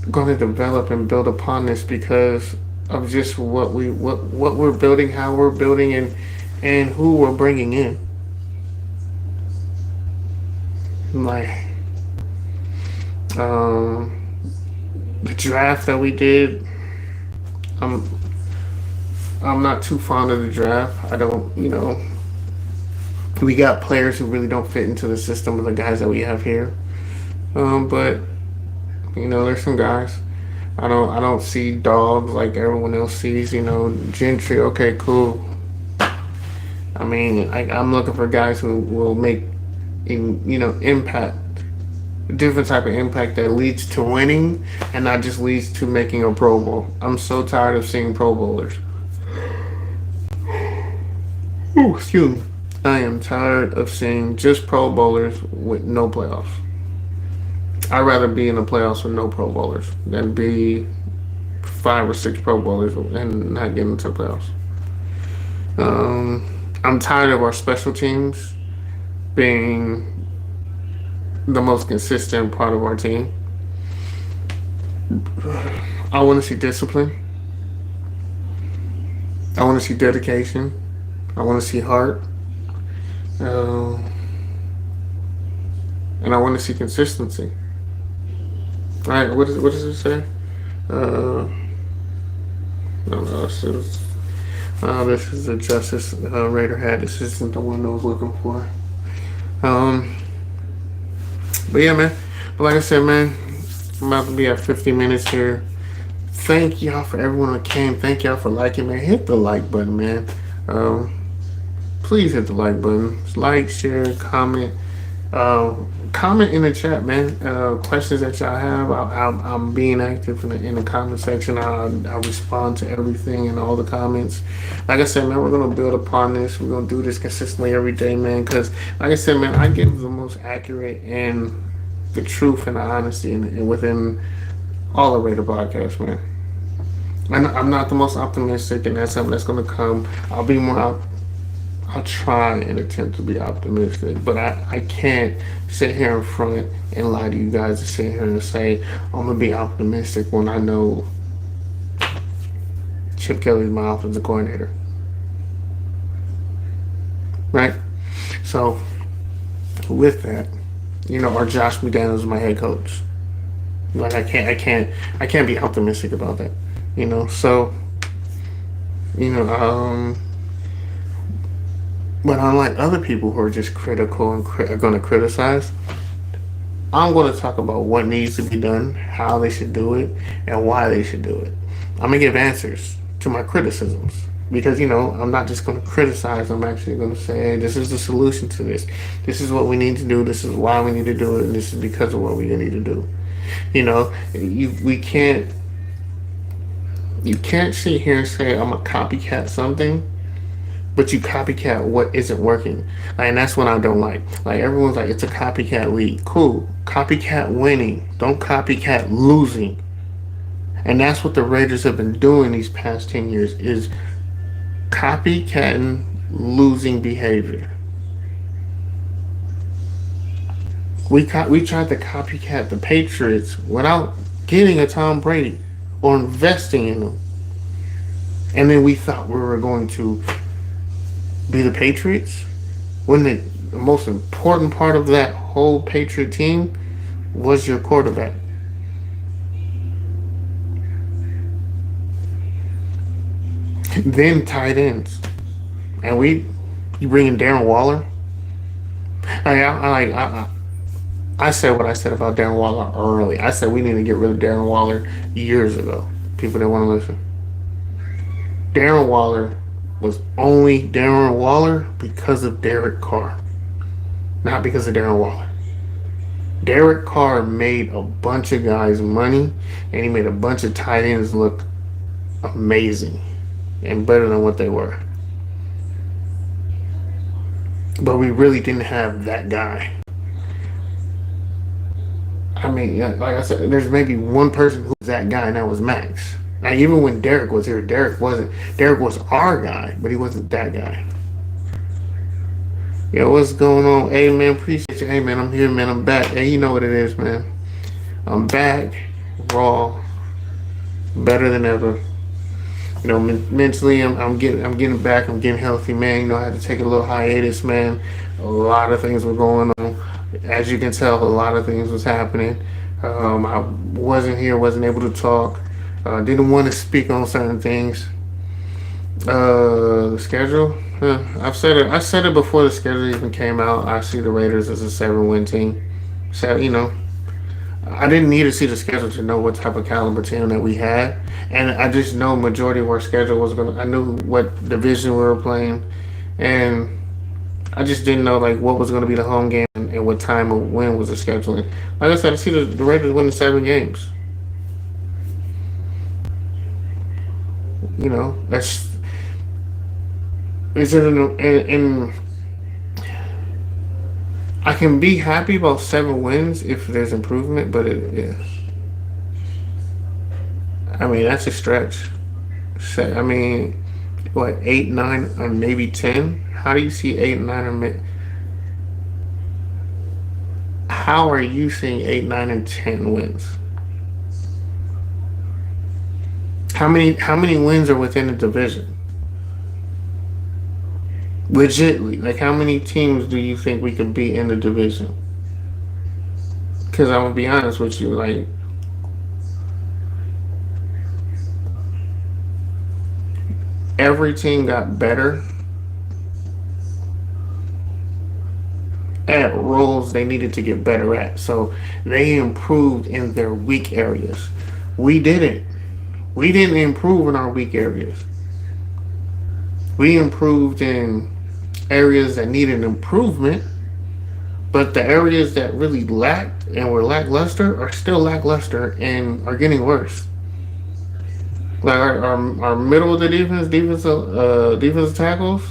S1: going to develop and build upon this because of just what we're building, how we're building, and who we're bringing in. Like, the draft that we did, I'm I'm not too fond of the draft. I don't, we got players who really don't fit into the system of the guys that we have here. But there's some guys. I don't see dogs like everyone else sees. Gentry. Okay, cool. I mean, I'm looking for guys who will make, impact, a different type of impact that leads to winning and not just leads to making a Pro Bowl. I'm so tired of seeing Pro Bowlers. Ooh, excuse me. I am tired of seeing just Pro Bowlers with no playoffs. I'd rather be in the playoffs with no Pro Bowlers than be 5 or 6 Pro Bowlers and not get into the playoffs. I'm tired of our special teams being the most consistent part of our team. I want to see discipline. I want to see dedication. I want to see heart. Uh, and I want to see consistency. All right, what does it say? No, no, this is the Justice Raider hat. This isn't the one I was looking for. Um, but yeah, man. But like I said, man, I'm about to be at 50 minutes here. Thank y'all for everyone that came. Thank y'all for liking, man. Hit the like button, man. Um, Please hit the like button. Like, share, comment. Comment in the chat, man. Questions that y'all have. I'm being active in the comment section. I respond to everything in all the comments. Like I said, man, we're gonna build upon this. We're gonna do this consistently every day, man. Because, like I said, man, I give the most accurate and the truth and the honesty and within all the Raider podcasts, man. I'm not the most optimistic, and that's something that's gonna come. I'll try and attempt to be optimistic, but I can't sit here in front and lie to you guys and sit here and say I'm gonna be optimistic when I know Chip Kelly's my offensive coordinator, right? So with that, or Josh McDaniels is my head coach. Like I can't be optimistic about that, So, you know, um. But unlike other people who are just critical and are going to criticize, I'm going to talk about what needs to be done, how they should do it, and why they should do it. I'm going to give answers to my criticisms because, I'm not just going to criticize. I'm actually going to say, hey, this is the solution to this. This is what we need to do. This is why we need to do it. And this is because of what we need to do. You can't sit here and say I'm a copycat something, but you copycat what isn't working. Like, and that's what I don't like. Like everyone's like, it's a copycat league. Cool. Copycat winning. Don't copycat losing. And that's what the Raiders have been doing these past 10 years is copycatting losing behavior. We tried to copycat the Patriots without getting a Tom Brady or investing in them. And then we thought we were going to be the Patriots when the most important part of that whole Patriot team was your quarterback. Then tight ends. And you bring in Darren Waller. I said what I said about Darren Waller early. I said we need to get rid of Darren Waller years ago. People didn't want to listen. Darren Waller was only Darren Waller because of Derek Carr, not because of Darren Waller. Derek Carr made a bunch of guys money, and he made a bunch of tight ends look amazing and better than what they were. But we really didn't have that guy. I mean, yeah, like I said, there's maybe one person who's that guy, and that was Max. Now, even when Derek was here, Derek wasn't. Derek was our guy, but he wasn't that guy. Yo, what's going on? Hey, man, appreciate you. Hey, man, I'm here, man. I'm back. Hey, you know what it is, man. I'm back, raw, better than ever. You know, mentally, I'm getting back. I'm getting healthy, man. You know, I had to take a little hiatus, man. A lot of things were going on. As you can tell, a lot of things was happening. I wasn't here, wasn't able to talk. Didn't want to speak on certain things. The schedule. I've said it. I said it before the schedule even came out. I see the Raiders as a 7-win team. So I didn't need to see the schedule to know what type of caliber team that we had, and I just know majority of our schedule was gonna. I knew what division we were playing, and I just didn't know like what was gonna be the home game and what time or when was the scheduling. Like I said, I see the Raiders winning 7 games. That's is it in I can be happy about 7 wins if there's improvement, but yeah. I mean, that's a stretch. So, I mean, what, 8, 9, or maybe 10? How do you see 8, 9, how are you seeing 8, 9, and 10 wins? How many wins are within the division? Legitly, like how many teams do you think we could be in the division? Because I'm gonna be honest with you, like every team got better at roles they needed to get better at. So they improved in their weak areas. We didn't. We didn't improve in our weak areas. We improved in areas that needed improvement, but the areas that really lacked and were lackluster are still lackluster and are getting worse. Like our middle of the defensive tackles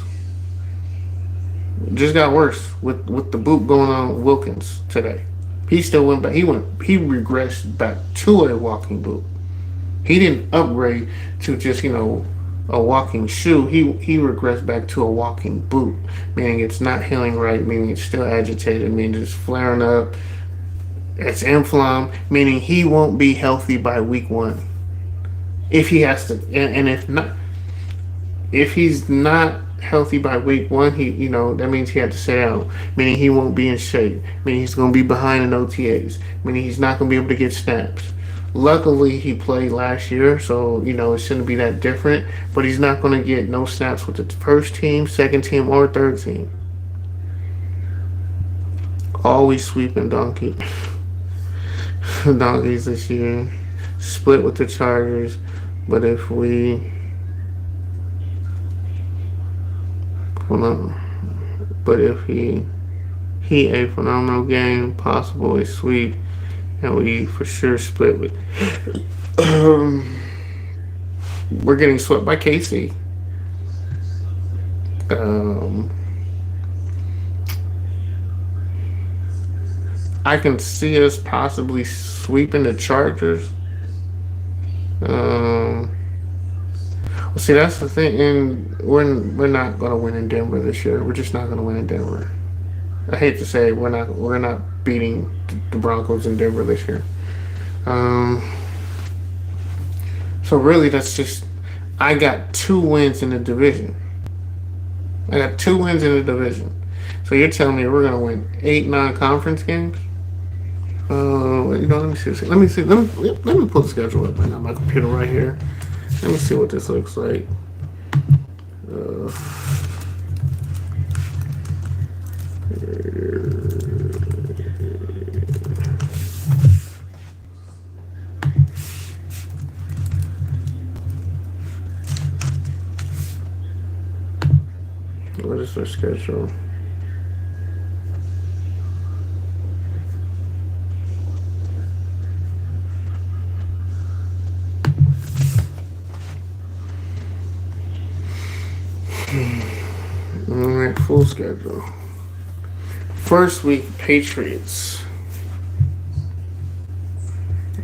S1: just got worse with the boot going on Wilkins today. He still went back. He regressed back to a walking boot. He didn't upgrade to just a walking shoe. He regressed back to a walking boot, meaning it's not healing right, meaning it's still agitated, meaning it's flaring up. It's inflamed, meaning he won't be healthy by week 1. If he has to, and if he's not healthy by week 1, that means he had to sit down, meaning he won't be in shape, meaning he's going to be behind in OTAs, meaning he's not going to be able to get snaps. Luckily, he played last year, so it shouldn't be that different. But he's not going to get no snaps with the first team, second team, or third team. Always sweeping donkeys this year. Split with the Chargers, but if we he a phenomenal game, possible a sweep. And we for sure split with. We're getting swept by KC. Um, I can see us possibly sweeping the Chargers. Um, well, see, that's the thing, and we're not gonna win in Denver this year. We're just not gonna win in Denver. I hate to say it, we're not beating the Broncos in Denver this year. Um, so really, that's just I got 2 wins in the division. I got 2 wins in the division. So you're telling me we're gonna win 8 non-conference games? Let me see. Let me see. Let me pull the schedule up right now. My computer right here. Let me see what this looks like. Uh, what is their schedule? All right, full schedule. First week, Patriots.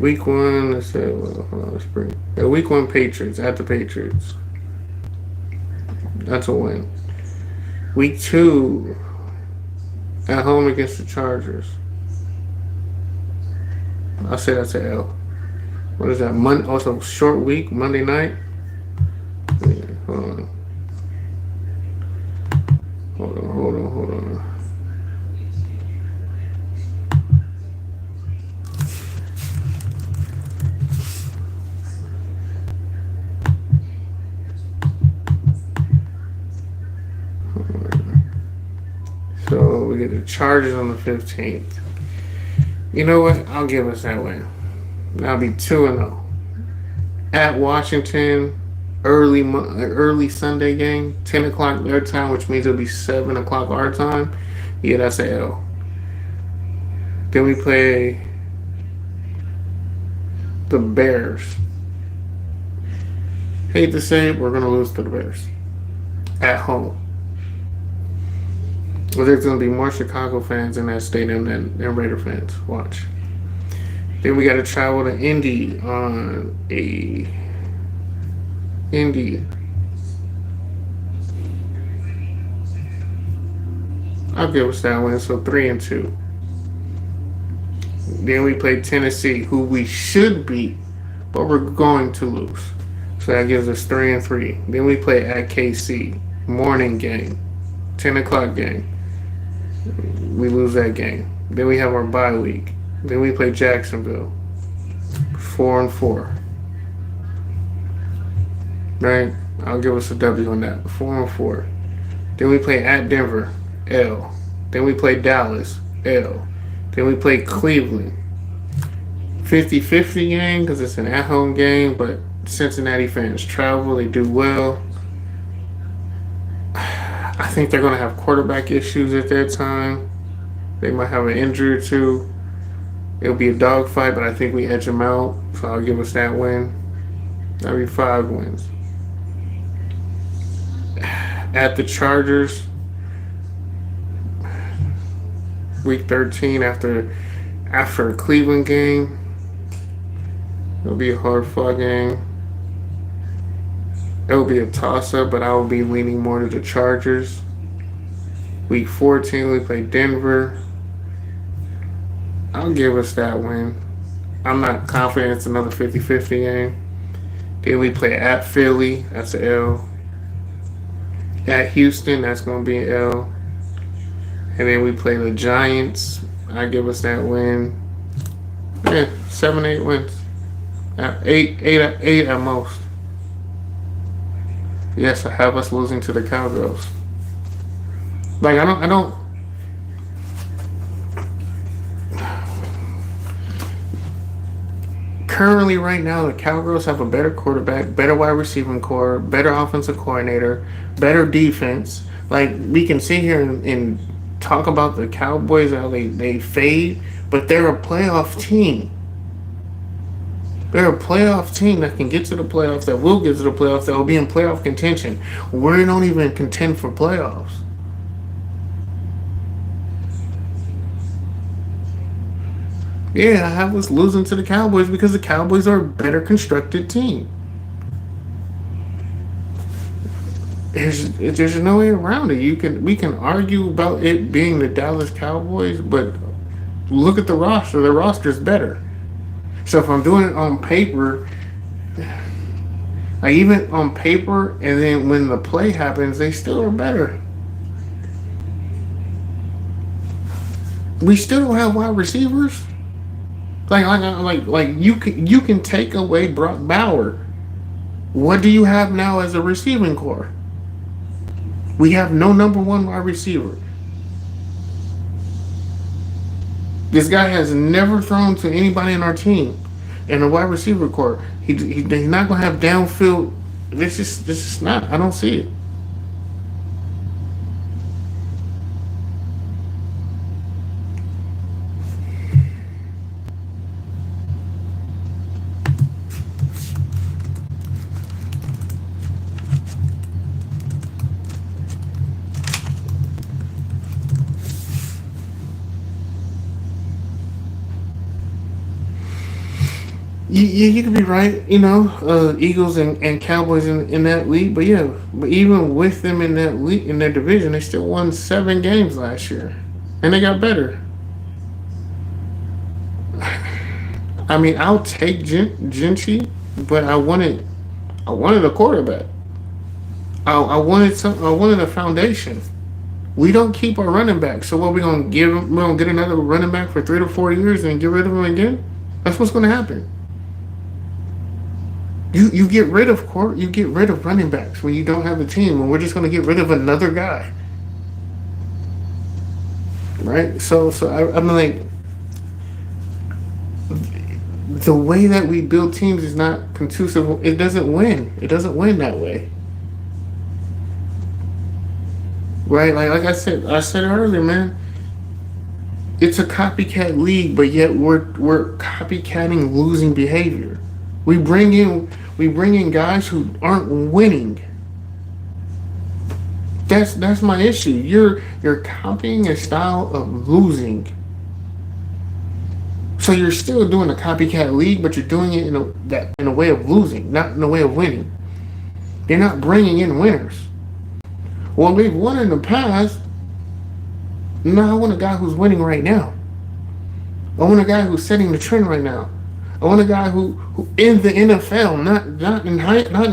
S1: Week 1, let's say, hold on, let's bring. Yeah, week 1, Patriots at the Patriots. That's a win. Week 2, at home against the Chargers. I'll say that's an L. What is that? Also, short week, Monday night. Yeah, hold on. Hold on. So we get the Chargers on the 15th. You know what? I'll give us that win. That'll be 2-0. At Washington, early Sunday game, 10 o'clock their time, which means it'll be 7 o'clock our time. Yeah, that's an L. Then we play the Bears. Hate to say it, we're going to lose to the Bears. At home. Well, there's going to be more Chicago fans in that stadium than Raider fans. Watch. Then we got to travel to Indy on a Indy. I'll give us that win. So 3-2. Then we play Tennessee, who we should beat, but we're going to lose. So that gives us 3-3. Then we play at KC, morning game, 10 o'clock game. We lose that game. Then we have our bye week. Then we play Jacksonville, 4-4. Right? I'll give us a W on that. 4-4. Then we play at Denver, L. Then we play Dallas, L. Then we play Cleveland. 50-50 game because it's an at-home game, but Cincinnati fans travel. They do well. I think they're going to have quarterback issues at that time. They might have an injury or two. It'll be a dogfight, but I think we edge them out. So I'll give us that win. That'll be 5 wins. At the Chargers, week 13 after a Cleveland game. It'll be a hard-fought game. It'll be a toss-up, but I will be leaning more to the Chargers. Week 14, we play Denver. I'll give us that win. I'm not confident it's another 50-50 game. Then we play at Philly. That's an L. At Houston, that's going to be an L. And then we play the Giants. I give us that win. Yeah, 7-8 wins. 8 at most. Yes, I have us losing to the Cowgirls. Like I don't. Currently, right now, the Cowgirls have a better quarterback, better wide receiving core, better offensive coordinator, better defense. Like we can sit here and talk about the Cowboys how they fade, but they're a playoff team. They're a playoff team that can get to the playoffs, that will get to the playoffs, that will be in playoff contention. We don't even contend for playoffs. Yeah, I have us losing to the Cowboys because the Cowboys are a better constructed team. There's no way around it. We can argue about it being the Dallas Cowboys, but look at the roster. The roster's better. So if I'm doing it on paper, like even on paper, and then when the play happens, they still are better. We still don't have wide receivers. Like you can take away Brock Bauer. What do you have now as a receiving core? We have no number one wide receiver. This guy has never thrown to anybody in our team in a wide receiver core. He's not gonna have downfield. This is not. I don't see it. You could be right. Eagles and Cowboys in that league, but yeah, but even with them in that league in their division, they still won 7 games last year, and they got better. I mean, I'll take Gentry, but I wanted a quarterback. I wanted some. I wanted a foundation. We don't keep our running back, so what we gonna give? We gonna get another running back for 3 to 4 years and get rid of him again? That's what's gonna happen. You get rid of you get rid of running backs when you don't have a team, and we're just gonna get rid of another guy, right? I'm like, the way that we build teams is not conducive. It doesn't win. It doesn't win that way, right? Like I said earlier, man. It's a copycat league, but yet we're copycatting losing behavior. We bring in we bring in guys who aren't winning. That's my issue. You're copying a style of losing. So you're still doing a copycat league, but you're doing it in a way of losing, not in a way of winning. They're not bringing in winners. Well, they've won in the past. No, I want a guy who's winning right now. I want a guy who's setting the trend right now. I want a guy who in the NFL, not in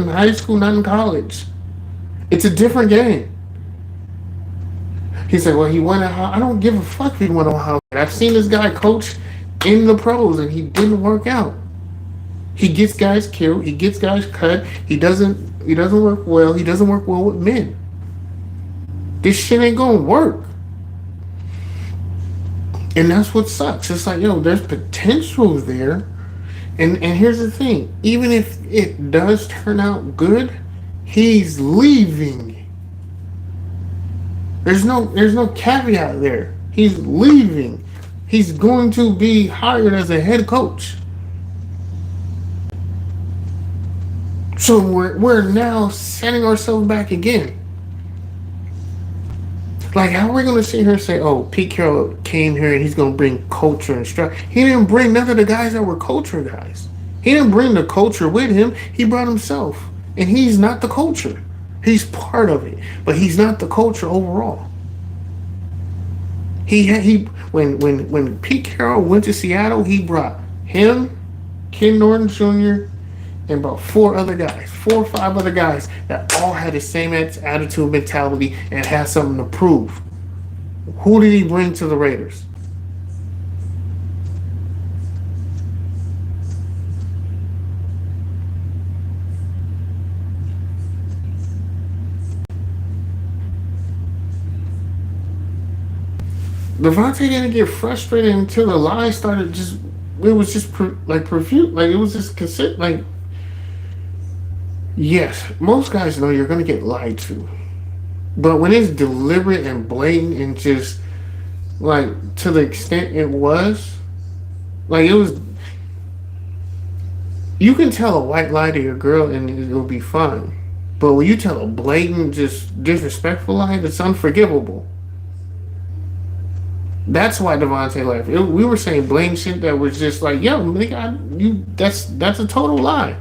S1: high school, not in college. It's a different game. He said, "Well, he won at Ohio." I don't give a fuck if he won at Ohio. I've seen this guy coach in the pros, and he didn't work out. He gets guys killed. He gets guys cut. He doesn't work well. He doesn't work well with men. This shit ain't gonna work. And that's what sucks. It's like, there's potential there. And here's the thing. Even if it does turn out good, he's leaving. There's no caveat there. He's leaving. He's going to be hired as a head coach. So we're now setting ourselves back again. Like, how are we going to sit here and say, oh, Pete Carroll came here and he's going to bring culture and structure? He didn't bring none of the guys that were culture guys. He didn't bring the culture with him. He brought himself. And he's not the culture. He's part of it. But he's not the culture overall. When Pete Carroll went to Seattle, he brought him, Ken Norton Jr., and about 4 or 5 other guys that all had the same attitude, mentality, and had something to prove. Who did he bring to the Raiders? Devontae didn't get frustrated until the line started just. It was just profuse. Like, it was just consistent. Like, yes, most guys know you're going to get lied to. But when it's deliberate and blatant and just, like, to the extent it was, like, You can tell a white lie to your girl and it'll be fine. But when you tell a blatant, just disrespectful lie, that's unforgivable. That's why Devontae left. We were saying blatant shit that was just like, yo, nigga, you. That's a total lie.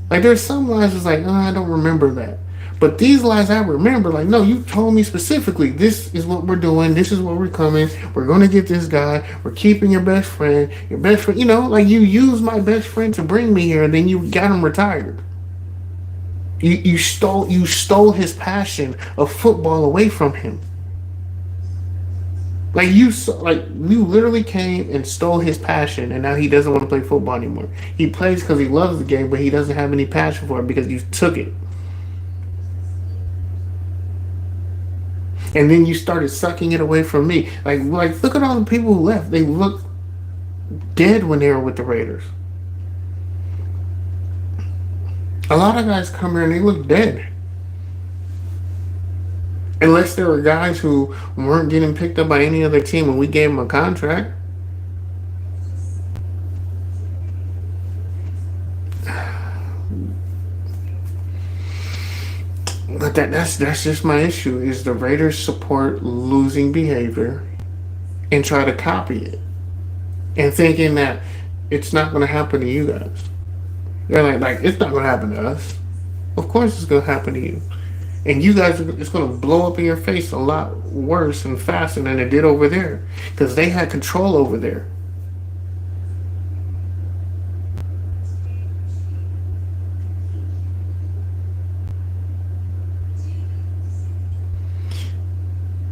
S1: Like there's some lies that's like, oh, I don't remember that. But these lies I remember, like, no, you told me specifically, this is what we're doing, this is where we're coming, we're gonna get this guy, we're keeping your best friend, like you used my best friend to bring me here, and then you got him retired. You stole his passion of football away from him. You literally came and stole his passion, and now he doesn't want to play football anymore. He plays because he loves the game, but he doesn't have any passion for it because you took it. And then you started sucking it away from me. Like look at all the people who left. They looked dead when they were with the Raiders. A lot of guys come here and they look dead. Unless there were guys who weren't getting picked up by any other team and we gave them a contract. But that's just my issue is the Raiders support losing behavior and try to copy it. And thinking that it's not going to happen to you guys. They're like it's not going to happen to us. Of course it's going to happen to you. And you guys, it's going to blow up in your face a lot worse and faster than it did over there. Because they had control over there.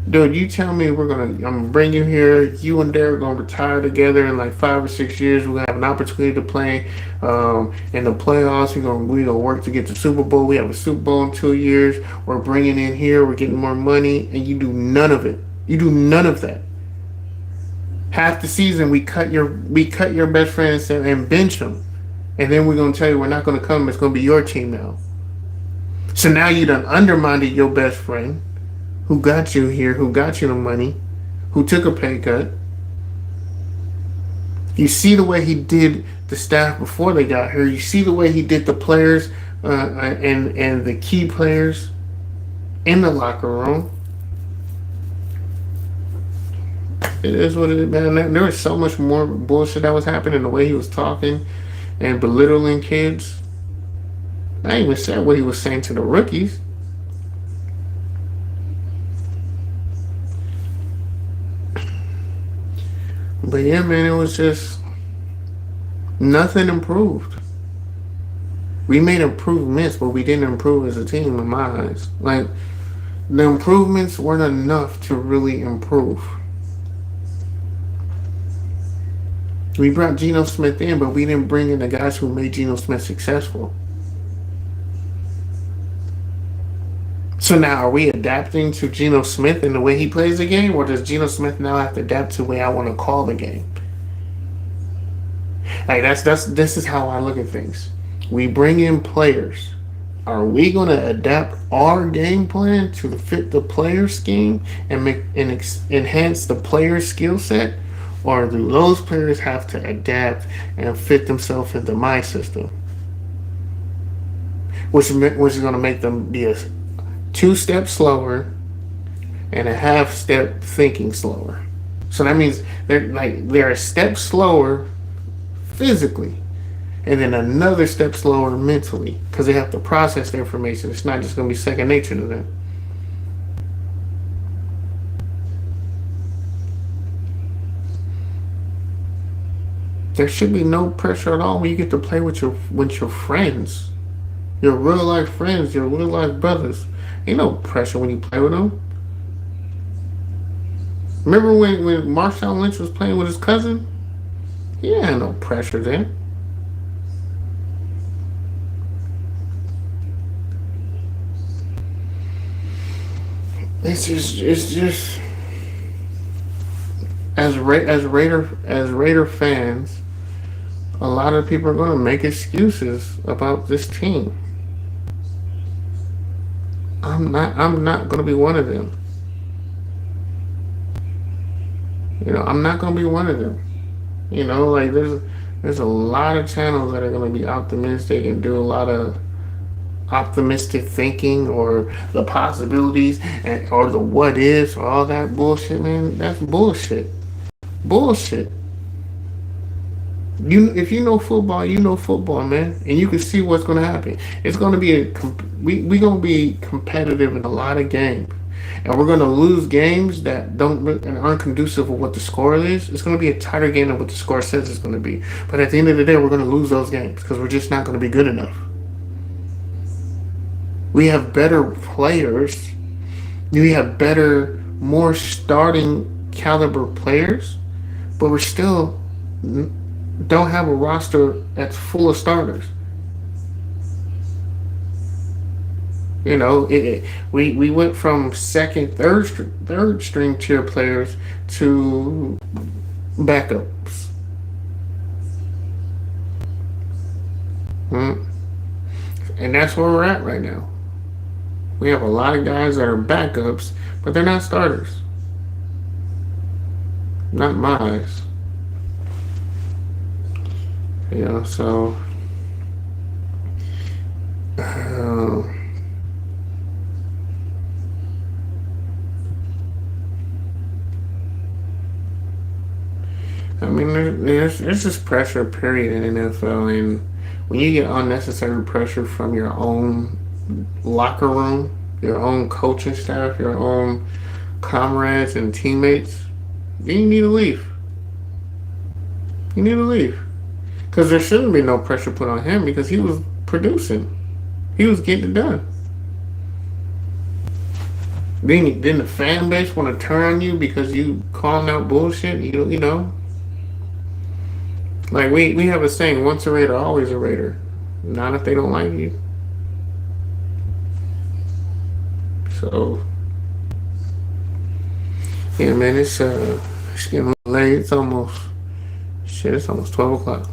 S1: Dude, you tell me I'm gonna bring you here. You and Derek are gonna retire together in like 5 or 6 years. We're gonna have an opportunity to play in the playoffs. We gonna work to get to Super Bowl. We have a Super Bowl in 2 years. We're bringing in here. We're getting more money, and you do none of it. You do none of that. Half the season we cut your best friend and bench him, and then we're gonna tell you we're not gonna come. It's gonna be your team now. So now you done undermined your best friend who got you here, who got you the money, who took a pay cut. You see the way he did the staff before they got here. You see the way he did the players and the key players in the locker room. It is what it is, man. There was so much more bullshit that was happening. The way he was talking and belittling kids. I ain't even said what he was saying to the rookies. But yeah, man, it was just nothing improved. We made improvements, but we didn't improve as a team in my eyes. Like, the improvements weren't enough to really improve. We brought Geno Smith in, but we didn't bring in the guys who made Geno Smith successful. So now, are we adapting to Geno Smith and the way he plays the game, or does Geno Smith now have to adapt to the way I want to call the game? Like this is how I look at things. We bring in players. Are we going to adapt our game plan to fit the player scheme and enhance the player skill set, or do those players have to adapt and fit themselves into my system, which is going to make them be a 2 steps slower and a half step thinking slower. So that means they're a step slower physically and then another step slower mentally because they have to process the information. It's not just going to be second nature to them. There should be no pressure at all when you get to play with your friends, your real life friends, your real life brothers. Ain't no pressure when you play with them. Remember when Marshawn Lynch was playing with his cousin? He had no pressure there. It's just as Raider fans, a lot of people are going to make excuses about this team. I'm not going to be one of them. I'm not going to be one of them. Like There's a lot of channels that are going to be optimistic and do a lot of optimistic thinking or the possibilities and or the what ifs or all that bullshit, man. That's bullshit. Bullshit. You, if you know football, you know football, man, and you can see what's going to happen. It's going to be we going to be competitive in a lot of games, and we're going to lose games that don't and aren't conducive of what the score is. It's going to be a tighter game than what the score says it's going to be. But at the end of the day, we're going to lose those games because we're just not going to be good enough. We have better players. We have better, more starting caliber players, but we're still don't have a roster that's full of starters. You know, we went from second, third string tier players to backups. Hmm. And that's where we're at right now. We have a lot of guys that are backups, but they're not starters. Not in my eyes. You know, so uh, I mean, there's just pressure, period, in the NFL, and when you get unnecessary pressure from your own locker room, your own coaching staff, your own comrades and teammates, then you need to leave. You need to leave because there shouldn't be no pressure put on him because he was producing, he was getting it done. Then the fan base want to turn on you because you calling out bullshit. You know, like we have a saying: once a Raider, always a Raider. Not if they don't like you. So yeah, man, it's getting late. It's almost shit. It's almost 12 o'clock.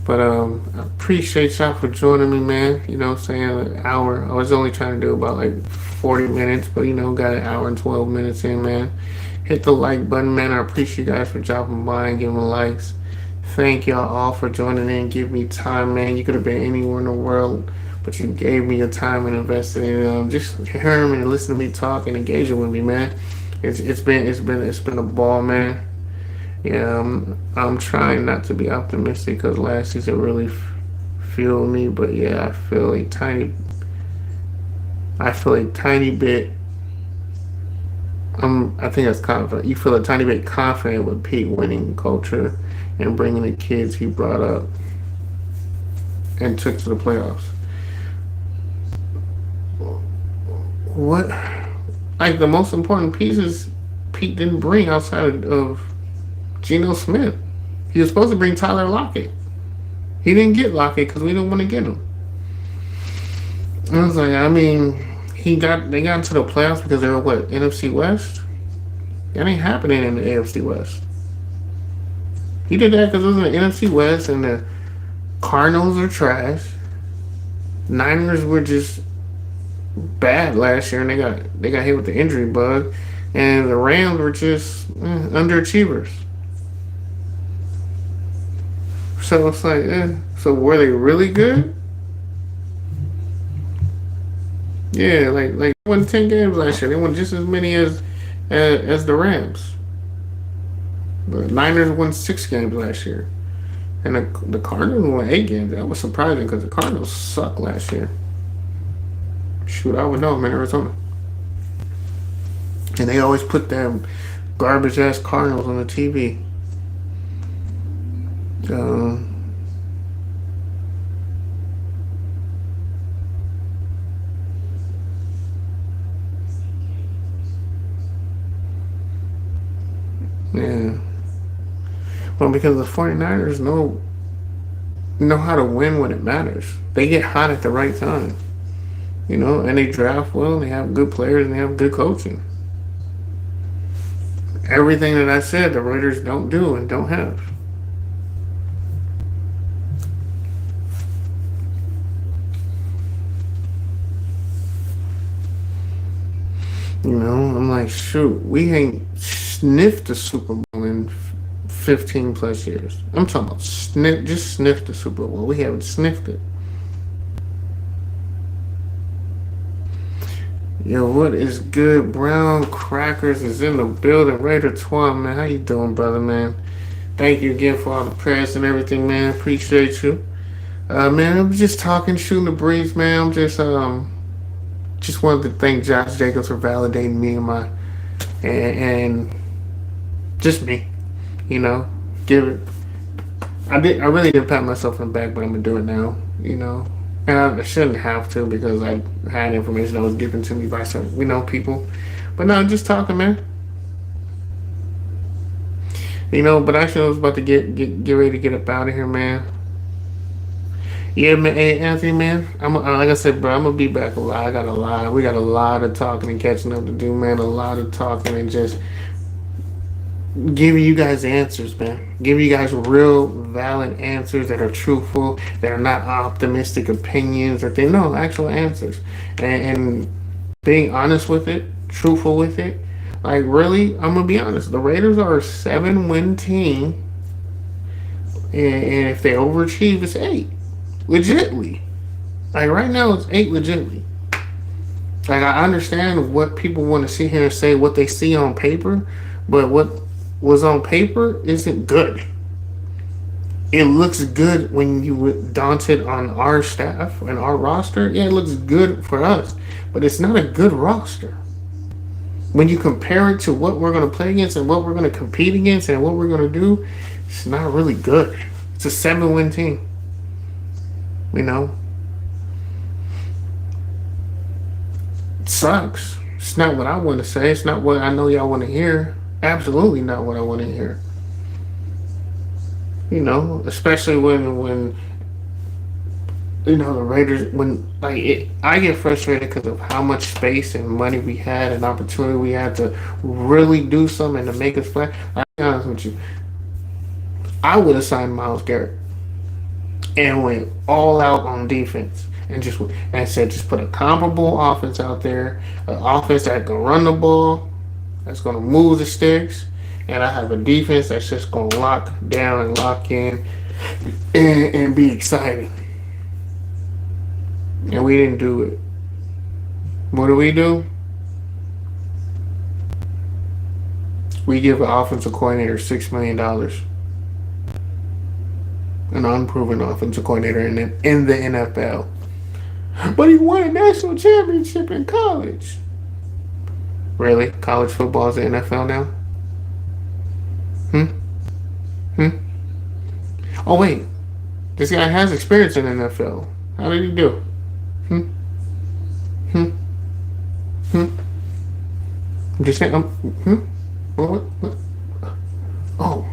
S1: But I appreciate y'all for joining me, man. You know, saying an hour. I was only trying to do about like 40 minutes, but you know, got an hour and 12 minutes in, man. Hit the like button, man. I appreciate you guys for dropping by and giving likes. Thank y'all all for joining in. Give me time, man. You could have been anywhere in the world, but you gave me your time and invested in just hearing me and listening to me talk and engaging with me, man. It's been a ball, man. Yeah, I'm trying not to be optimistic because last season really fueled me, but yeah, I feel a tiny bit. I think that's confident. You feel a tiny bit confident with Pete winning culture and bringing the kids he brought up and took to the playoffs. What, like the most important pieces Pete didn't bring outside of Geno Smith. He was supposed to bring Tyler Lockett. He didn't get Lockett because we didn't want to get him. I was like, I mean, they got into the playoffs because they were what, NFC West? That ain't happening in the AFC West. He did that because it was in the NFC West and the Cardinals are trash. Niners were just bad last year and they got hit with the injury bug. And the Rams were just underachievers. So it's like, so were they really good? Yeah, like they won 10 games last year. They won just as many as the Rams. The Niners won 6 games last year, and the Cardinals won 8 games. That was surprising because the Cardinals sucked last year. Shoot, I would know, man. Arizona, and they always put them garbage ass Cardinals on the TV. Um, yeah. Well, because the 49ers know how to win when it matters. They get hot at the right time, you know, and they draft well. And they have good players and they have good coaching. Everything that I said, the Raiders don't do and don't have. You know, I'm like, shoot, we ain't sniffed the Super Bowl in 15 plus years. I'm talking about just sniff the Super Bowl. We haven't sniffed it. Yo, what is good? Brown Crackers is in the building. Raider Twan, man. How you doing, brother, man? Thank you again for all the prayers and everything, man. Appreciate you. Man, I'm just talking, shooting the breeze, man. I'm just wanted to thank Josh Jacobs for validating me and just me, you know. Give it. I really didn't pat myself on the back, but I'm gonna do it now, you know. And I shouldn't have to because I had information that was given to me by some, people. But no, just talking, man. But actually, I was about to get ready to get up out of here, man. Yeah, man. Hey, Anthony, man. Like I said, bro. I'm gonna be back a lot. I got a lot. We got a lot of talking and catching up to do, man. A lot of talking and just giving you guys answers, man. Giving you guys real, valid answers that are truthful, that are not optimistic opinions or things. No, actual answers, and being honest with it, truthful with it. Like, really, I'm gonna be honest. The Raiders are a 7-win team, and if they overachieve, it's 8, legitly. Like right now, it's 8 legitly. Like, I understand what people want to sit here and say what they see on paper, but what was on paper isn't good. It looks good when you daunt it on our staff and our roster. Yeah, it looks good for us, but it's not a good roster. When you compare it to what we're going to play against and what we're going to compete against and what we're going to do, it's not really good. It's a 7-win team. You know? It sucks. It's not what I want to say. It's not what I know y'all want to hear. Absolutely not what I want to hear. Especially when the Raiders, I get frustrated because of how much space and money we had and opportunity we had to really do something and to make us play. I'll be honest with you, I would have signed Myles Garrett and went all out on defense and said just put a comparable offense out there, an offense that can run the ball, that's going to move the sticks, and I have a defense that's just going to lock down and lock in and be exciting. And we didn't do it. What do? We give an offensive coordinator $6 million. An unproven offensive coordinator in the NFL. But he won a national championship in college. Really? College football is the NFL now? Oh, wait. This guy has experience in the NFL. How did he do? I'm just saying, what? Oh.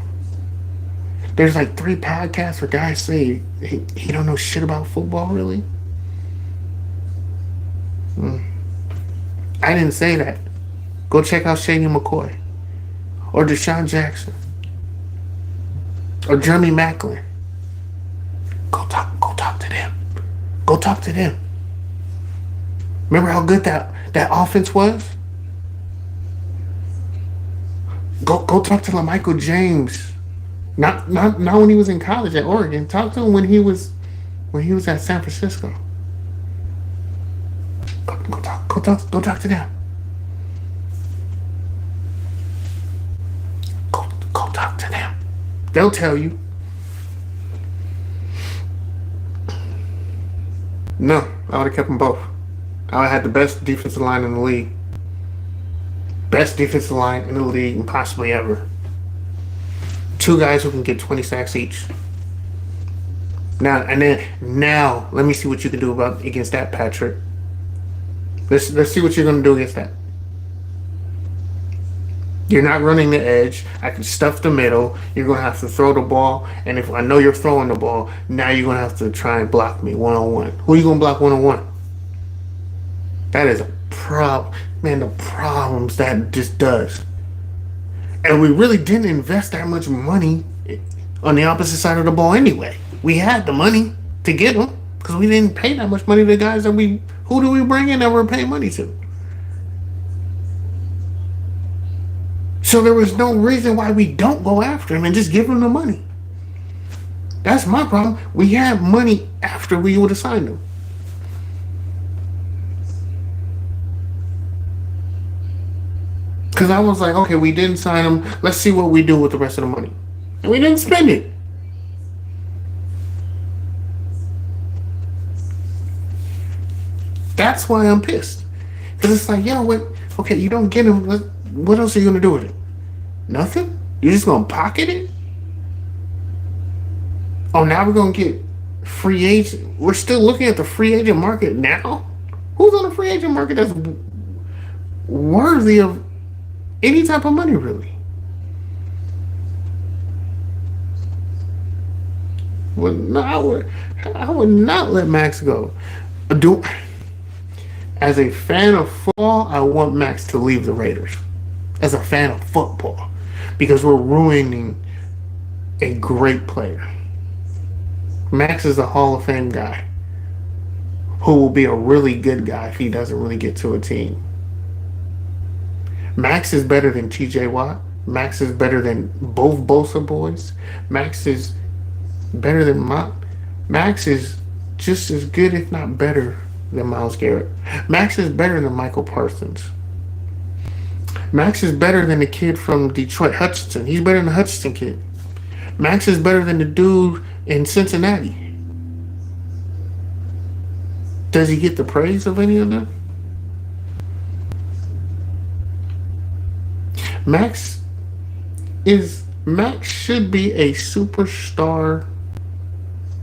S1: There's like 3 podcasts where guys say he don't know shit about football, really? I didn't say that. Go check out Shady McCoy. Or Deshaun Jackson. Or Jeremy Macklin. Go talk to them. Go talk to them. Remember how good that offense was? Go talk to LaMichael James. Not when he was in college at Oregon. Talk to him when he was at San Francisco. Go talk to them. Go talk to them. They'll tell you. No, I would have kept them both. I would have had the best defensive line in the league. Best defensive line in the league and possibly ever. 2 guys who can get 20 sacks each. Now, let me see what you can do against that, Patrick. Let's see what you're going to do against that. You're not running the edge. I can stuff the middle. You're going to have to throw the ball. And if I know you're throwing the ball, now you're going to have to try and block me one-on-one. Who are you going to block one-on-one? That is a problem. Man, the problems that just does. And we really didn't invest that much money on the opposite side of the ball anyway. We had the money to get them because we didn't pay that much money to the guys who do we bring in that we're paying money to? So there was no reason why we don't go after him and just give him the money. That's my problem. We had money after we would have signed him. Because I was like, okay, we didn't sign him. Let's see what we do with the rest of the money. And we didn't spend it. That's why I'm pissed. Because it's like, yo, what? Okay, you don't get him. What else are you going to do with it? Nothing? You're just going to pocket it? Oh, now we're going to get free agent. We're still looking at the free agent market now? Who's on the free agent market that's worthy of any type of money, really? Well, no, I would not let Max go. Do As a fan of football, I want Max to leave the Raiders. As a fan of football, because we're ruining a great player. Max is a Hall of Fame guy who will be a really good guy if he doesn't really get to a team. Max is better than TJ Watt. Max is better than both Bosa boys. Max is better than Max is just as good, if not better, than Myles Garrett. Max is better than Michael Parsons. Max is better than the kid from Detroit, Hutchinson. He's better than the Hutchinson kid. Max is better than the dude in Cincinnati. Does he get the praise of any of them? Max Max should be a superstar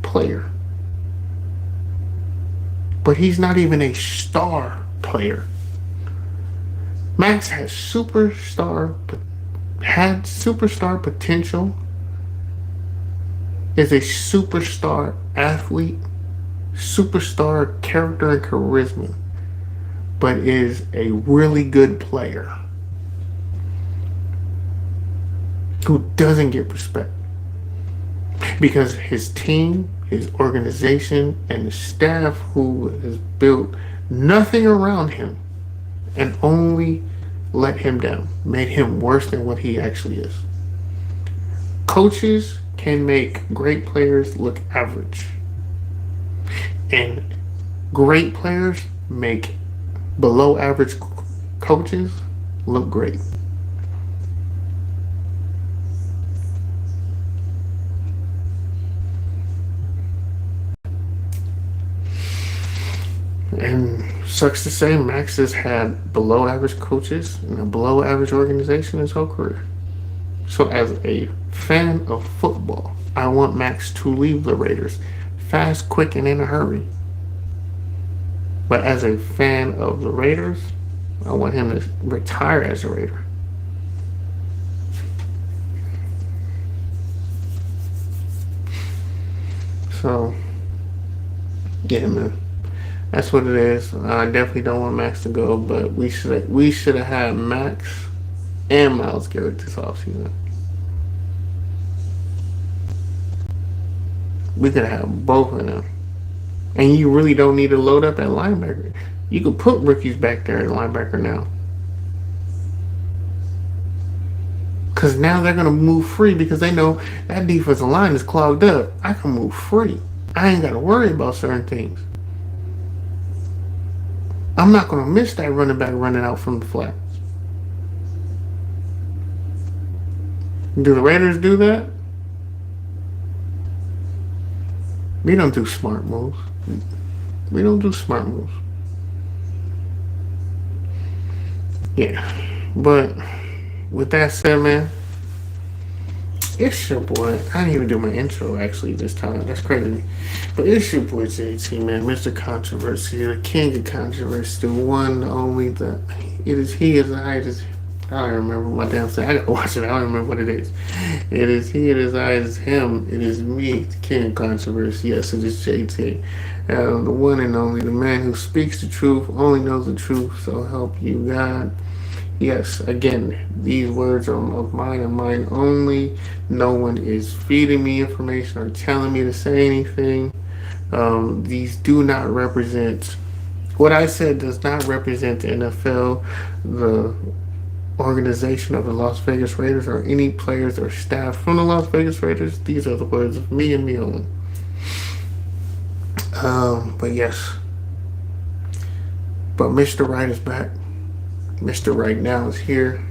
S1: player. But he's not even a star player. Max had superstar potential. Is a superstar athlete, superstar character and charisma, but is a really good player who doesn't get respect because his team, his organization, and the staff who has built nothing around him and only let him down, made him worse than what he actually is. Coaches can make great players look average, and great players make below average coaches look great. And sucks to say, Max has had below average coaches and a below average organization his whole career. So, as a fan of football, I want Max to leave the Raiders fast, quick, and in a hurry. But as a fan of the Raiders, I want him to retire as a Raider. So, yeah, man. That's what it is. I definitely don't want Max to go, but we should have had Max and Myles Garrett this offseason. We could have both of them. And you really don't need to load up at linebacker. You could put rookies back there at linebacker now. Because now they're going to move free because they know that defensive line is clogged up. I can move free. I ain't got to worry about certain things. I'm not going to miss that running back running out from the flats. Do the Raiders do that? We don't do smart moves. We don't do smart moves. Yeah. But with that said, man, it's your boy. I didn't even do my intro actually this time. That's crazy. But it's your boy JT, man. Mr. Controversy, the king of controversy, the one, the only, it is he, it is I, it is. I don't remember my damn thing. I gotta watch it. I don't remember what it is. It is he, it is I, it is him, it is me, the king of controversy. Yes, it is JT. The one and only, the man who speaks the truth, only knows the truth, so help you God. Yes, again, these words are of mine and mine only. No one is feeding me information or telling me to say anything. These do not represent, what I said does not represent the NFL, the organization of the Las Vegas Raiders or any players or staff from the Las Vegas Raiders. These are the words of me and me only. But yes, but Mr. Right is back. Mr. Right now is here.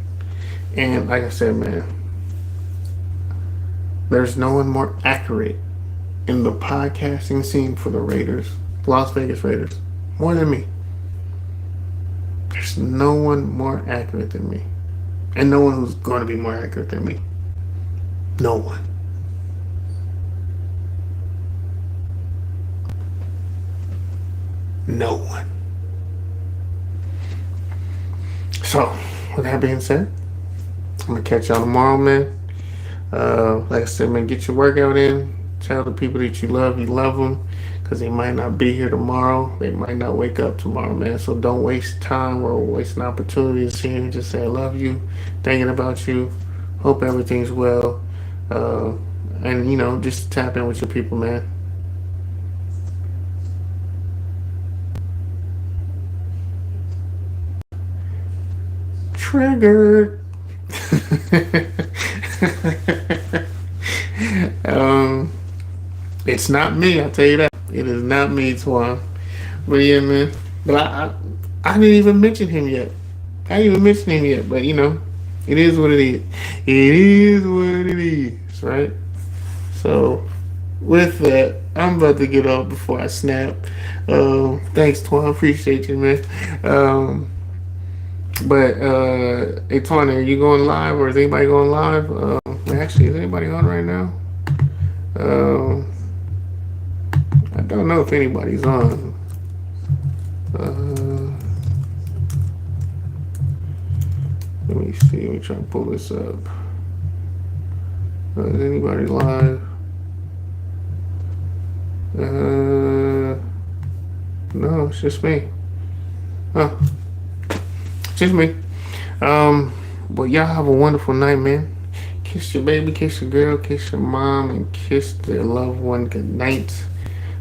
S1: And like I said, man, there's no one more accurate in the podcasting scene for the Raiders, Las Vegas Raiders, more than me. There's no one more accurate than me. And no one who's going to be more accurate than me. No one. No one. So, with that being said, I'm going to catch y'all tomorrow, man. Like I said, man, get your workout in. Tell the people that you love them. Because they might not be here tomorrow. They might not wake up tomorrow, man. So don't waste time or wasting opportunities here. Just say I love you, thinking about you, hope everything's well. And, you know, just tap in with your people, man. Triggered. It's not me, I'll tell you that. It is not me, Twan. But yeah, man. But I didn't even mention him yet. I didn't even mention him yet. But you know, it is what it is. It is what it is, right? So with that, I'm about to get off before I snap. Thanks, Twan. Appreciate you, man. But hey, Twan, are you going live or is anybody going live? Actually, is anybody on right now? I don't know if anybody's on. Let me see. Let me try to pull this up. Is anybody live? No, it's just me. Huh. Just me. But y'all have a wonderful night, man. Kiss your baby, kiss your girl, kiss your mom, and kiss their loved one good night.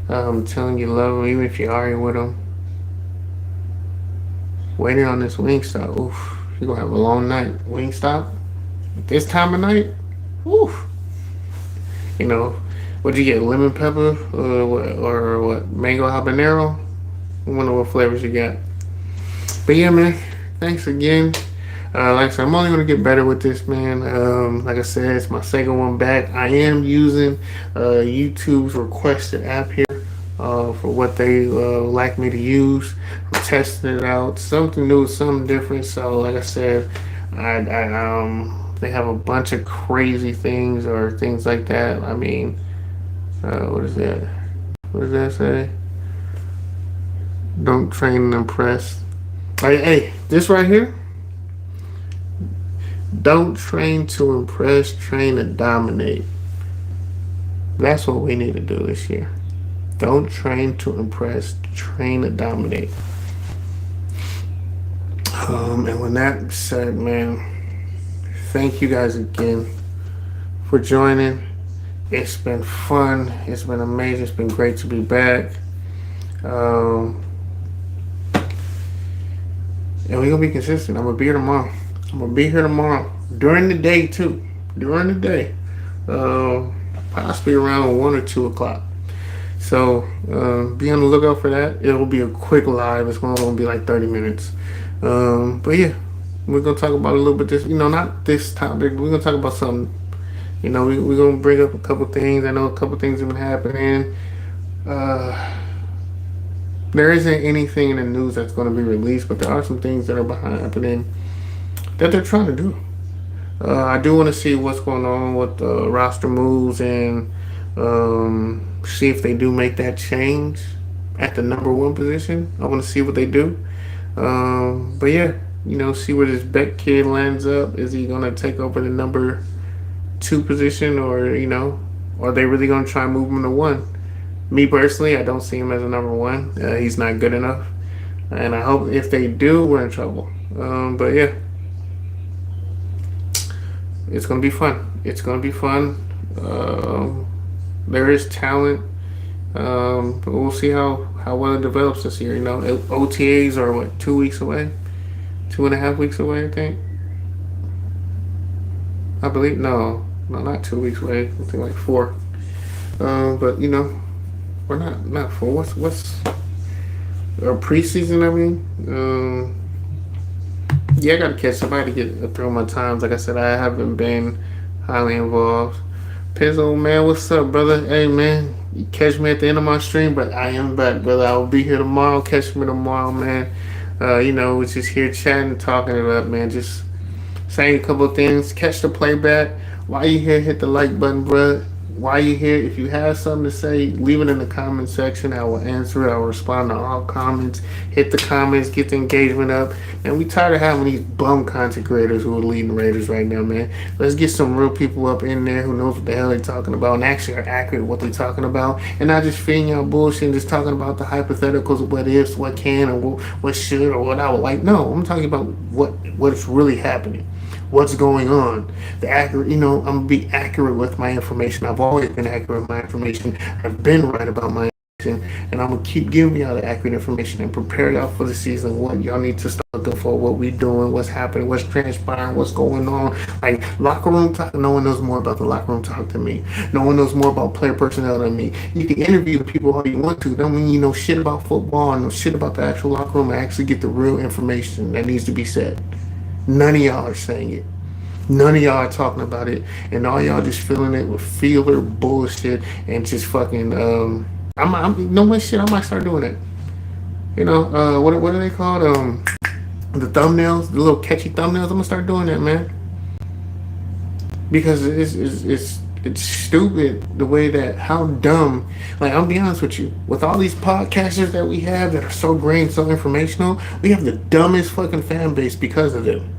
S1: Telling you love them, even if you're arguing with them. Waiting on this Wingstop. Oof, you're gonna have a long night. Wingstop? This time of night? Oof. You know, what'd you get? Lemon pepper or what? Mango habanero? I wonder what flavors you got. But yeah, man. Thanks again. Like I said, I'm only gonna get better with this, man. Like I said, it's my second one back. I am using YouTube's requested app here for what they like me to use. I'm testing it out, something new, something different. So, like I said, they have a bunch of crazy things or things like that. I mean, what is that? What does that say? Don't train and impress. Hey, this right here. Don't train to impress, train to dominate. That's what we need to do this year. Don't train to impress, train to dominate. And when that's said, man, thank you guys again for joining. It's been fun. It's been amazing. It's been great to be back. And we're going to be consistent. I'm going to be here tomorrow. I'm going to be here tomorrow. During the day, too. During the day. Possibly around 1 or 2 o'clock. So, be on the lookout for that. It'll be a quick live. It's going to be like 30 minutes. But yeah, we're going to talk about a little bit this, not this topic. We're going to talk about something. We're going to bring up a couple things. I know a couple things have been happening. There isn't anything in the news that's going to be released, but there are some things that are happening that they're trying to do. I do want to see what's going on with the roster moves and see if they do make that change at the number 1 position. I want to see what they do. But yeah, see where this Beck kid lands up. Is he going to take over the number 2 position, or are they really going to try and move him to 1? Me personally, I don't see him as a number 1. He's not good enough, and I hope if they do, we're in trouble. But yeah, it's gonna be fun. It's gonna be fun. There is talent, but we'll see how well it develops this year. OTAs are 2 weeks away, 2.5 weeks away, I think. I believe no, not 2 weeks away. I think like four. But we're not full. What's our preseason? I mean, yeah, I gotta catch somebody to get through my times. Like I said, I haven't been highly involved. Pizzo, man, what's up, brother? Hey, man, you catch me at the end of my stream, but I am back, brother. I will be here tomorrow. Catch me tomorrow, man. We're just here chatting, talking it up, man. Just saying a couple of things. Catch the playback. While you here, hit the like button, bruh. While you here, if you have something to say, leave it in the comment section. I will answer it. I will respond to all comments. Hit the comments, get the engagement up. And we tired of having these bum content creators who are leading Raiders right now, man. Let's get some real people up in there who knows what the hell they're talking about and actually are accurate what they're talking about, and not just feeding out bullshit and just talking about the hypotheticals of what ifs, what can, or what should, or what I would like. No, I'm talking about what's really happening, what's going on. The accurate, I'm gonna be accurate with my information. I've always been accurate with my information. I've been right about my information, and I'm gonna keep giving y'all the accurate information and prepare y'all for the season. What y'all need to start looking for, what we doing, what's happening, what's transpiring, what's going on. Like locker room talk, no one knows more about the locker room talk than me. No one knows more about player personnel than me. You can interview the people all you want to. Don't mean you know shit about football and know shit about the actual locker room and actually get the real information that needs to be said. None of y'all are saying it. None of y'all are talking about it, and all y'all just filling it with feeler bullshit and just fucking. I'm no more shit. I might start doing it. What are they called? The thumbnails, the little catchy thumbnails. I'm gonna start doing that, man, because it's stupid the way that how dumb. Like I'll be honest with you, with all these podcasters that we have that are so great and so informational, we have the dumbest fucking fan base because of them.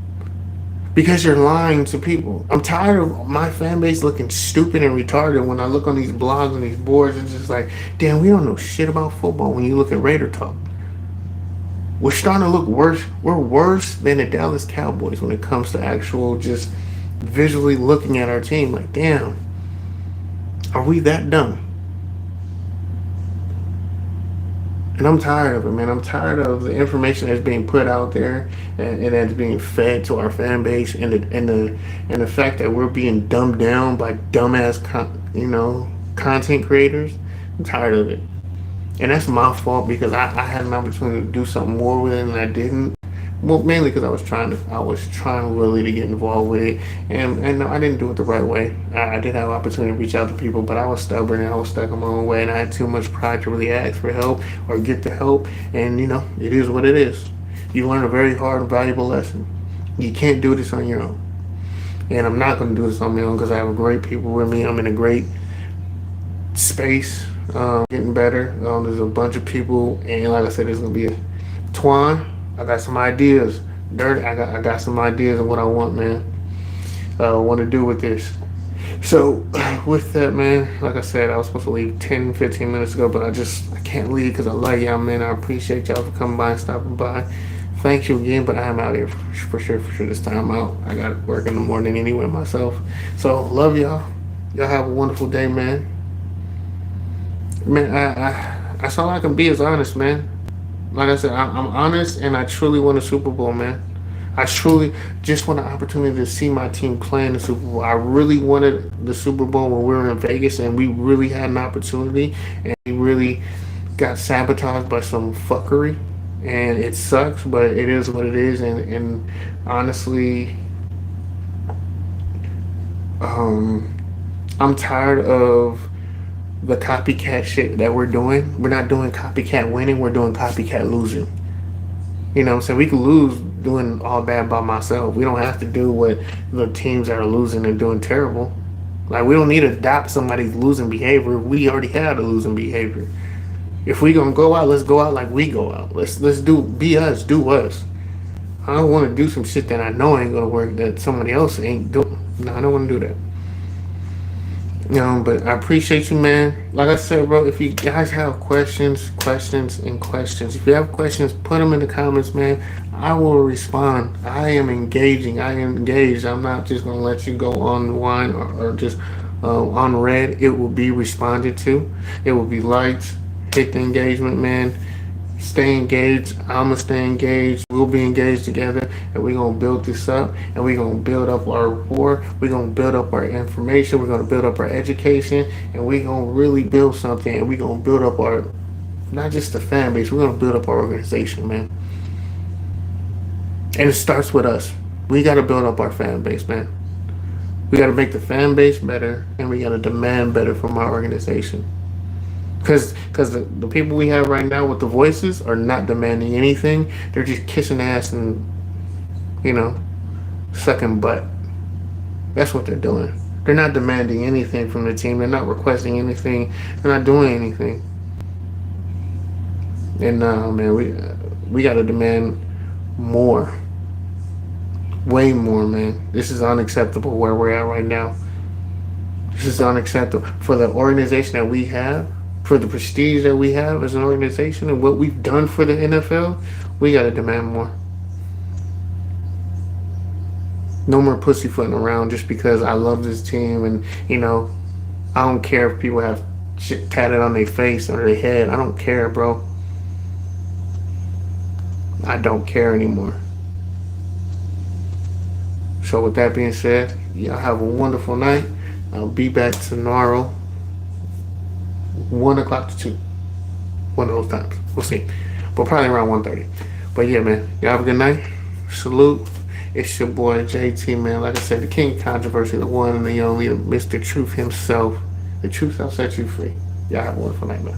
S1: Because you're lying to people. I'm tired of my fan base looking stupid and retarded when I look on these blogs and these boards. It's just like, damn, we don't know shit about football when you look at Raider Talk. We're starting to look worse. We're worse than the Dallas Cowboys when it comes to actual just visually looking at our team. Like, damn, are we that dumb? And I'm tired of it, man. I'm tired of the information that's being put out there and that's being fed to our fan base, and the fact that we're being dumbed down by dumbass content creators. I'm tired of it, and that's my fault because I had an opportunity to do something more with it and I didn't. Well, mainly because I was trying really to get involved with it, and no, I didn't do it the right way. I did have an opportunity to reach out to people, but I was stubborn and I was stuck in my own way, and I had too much pride to really ask for help or get the help. And it is what it is. You learn a very hard and valuable lesson. You can't do this on your own, and I'm not going to do this on my own because I have great people with me. I'm in a great space, getting better. There's a bunch of people, and like I said, there's going to be a Twan. I got some ideas. I got some ideas of what I want, man. Want to do with this. So, with that, man, like I said, I was supposed to leave 10, 15 minutes ago, but I can't leave because I love y'all, man. I appreciate y'all for coming by and stopping by. Thank you again, but I am out here for sure this time out. I got work in the morning anyway myself. So, love y'all. Y'all have a wonderful day, man. Man, that's all I can be is honest, man. Like I said, I'm honest, and I truly want a Super Bowl, man. I truly just want an opportunity to see my team play in the Super Bowl. I really wanted the Super Bowl when we were in Vegas, and we really had an opportunity, and we really got sabotaged by some fuckery, and it sucks, but it is what it is. And honestly, I'm tired of the copycat shit that we're doing. We're not doing copycat winning, we're doing copycat losing. You know what I'm saying? We can lose doing all bad by myself. We don't have to do what the teams that are losing and doing terrible. Like, we don't need to adopt somebody's losing behavior. We already had a losing behavior. If we gonna go out, let's go out like we go out. Let's be us, do us. I don't want to do some shit that I know ain't gonna work that somebody else ain't doing. No, I don't want to do that. But I appreciate you, man. Like I said, bro, if you guys have questions, if you have questions, put them in the comments, man. I will respond. I am engaging. I am engaged. I'm not just going to let you go on one or just on red. It will be responded to. It will be liked. Hit the engagement, man. Stay engaged. I'ma stay engaged. We'll be engaged together, and we're gonna build this up, and we're gonna build up our rapport. We're gonna build up our information. We're gonna build up our education, and we're gonna really build something. And we're gonna build up our not just the fan base. We're gonna build up our organization, man. And it starts with us. We gotta build up our fan base, man. We gotta make the fan base better, and we gotta demand better from our organization. Because the people we have right now with the voices are not demanding anything. They're just kissing ass and, you know, sucking butt. That's what they're doing. They're not demanding anything from the team. They're not requesting anything. They're not doing anything. And man, we got to demand more, way more, man. This is unacceptable where we're at right now. This is unacceptable for the organization that we have, for the prestige that we have as an organization, and what we've done for the NFL. We got to demand more. No more pussyfooting around just because I love this team, and I don't care if people have shit tatted on their face or their head. I don't care, bro. I don't care anymore. So with that being said, y'all have a wonderful night. I'll be back tomorrow, 1 o'clock to 2. One of those times. We'll see. But probably around 1:30. But yeah, man. Y'all have a good night. Salute. It's your boy JT, man. Like I said, the King of Controversy, the one and the only, Mr. Truth himself. The truth shall set you free. Y'all have a wonderful night, man.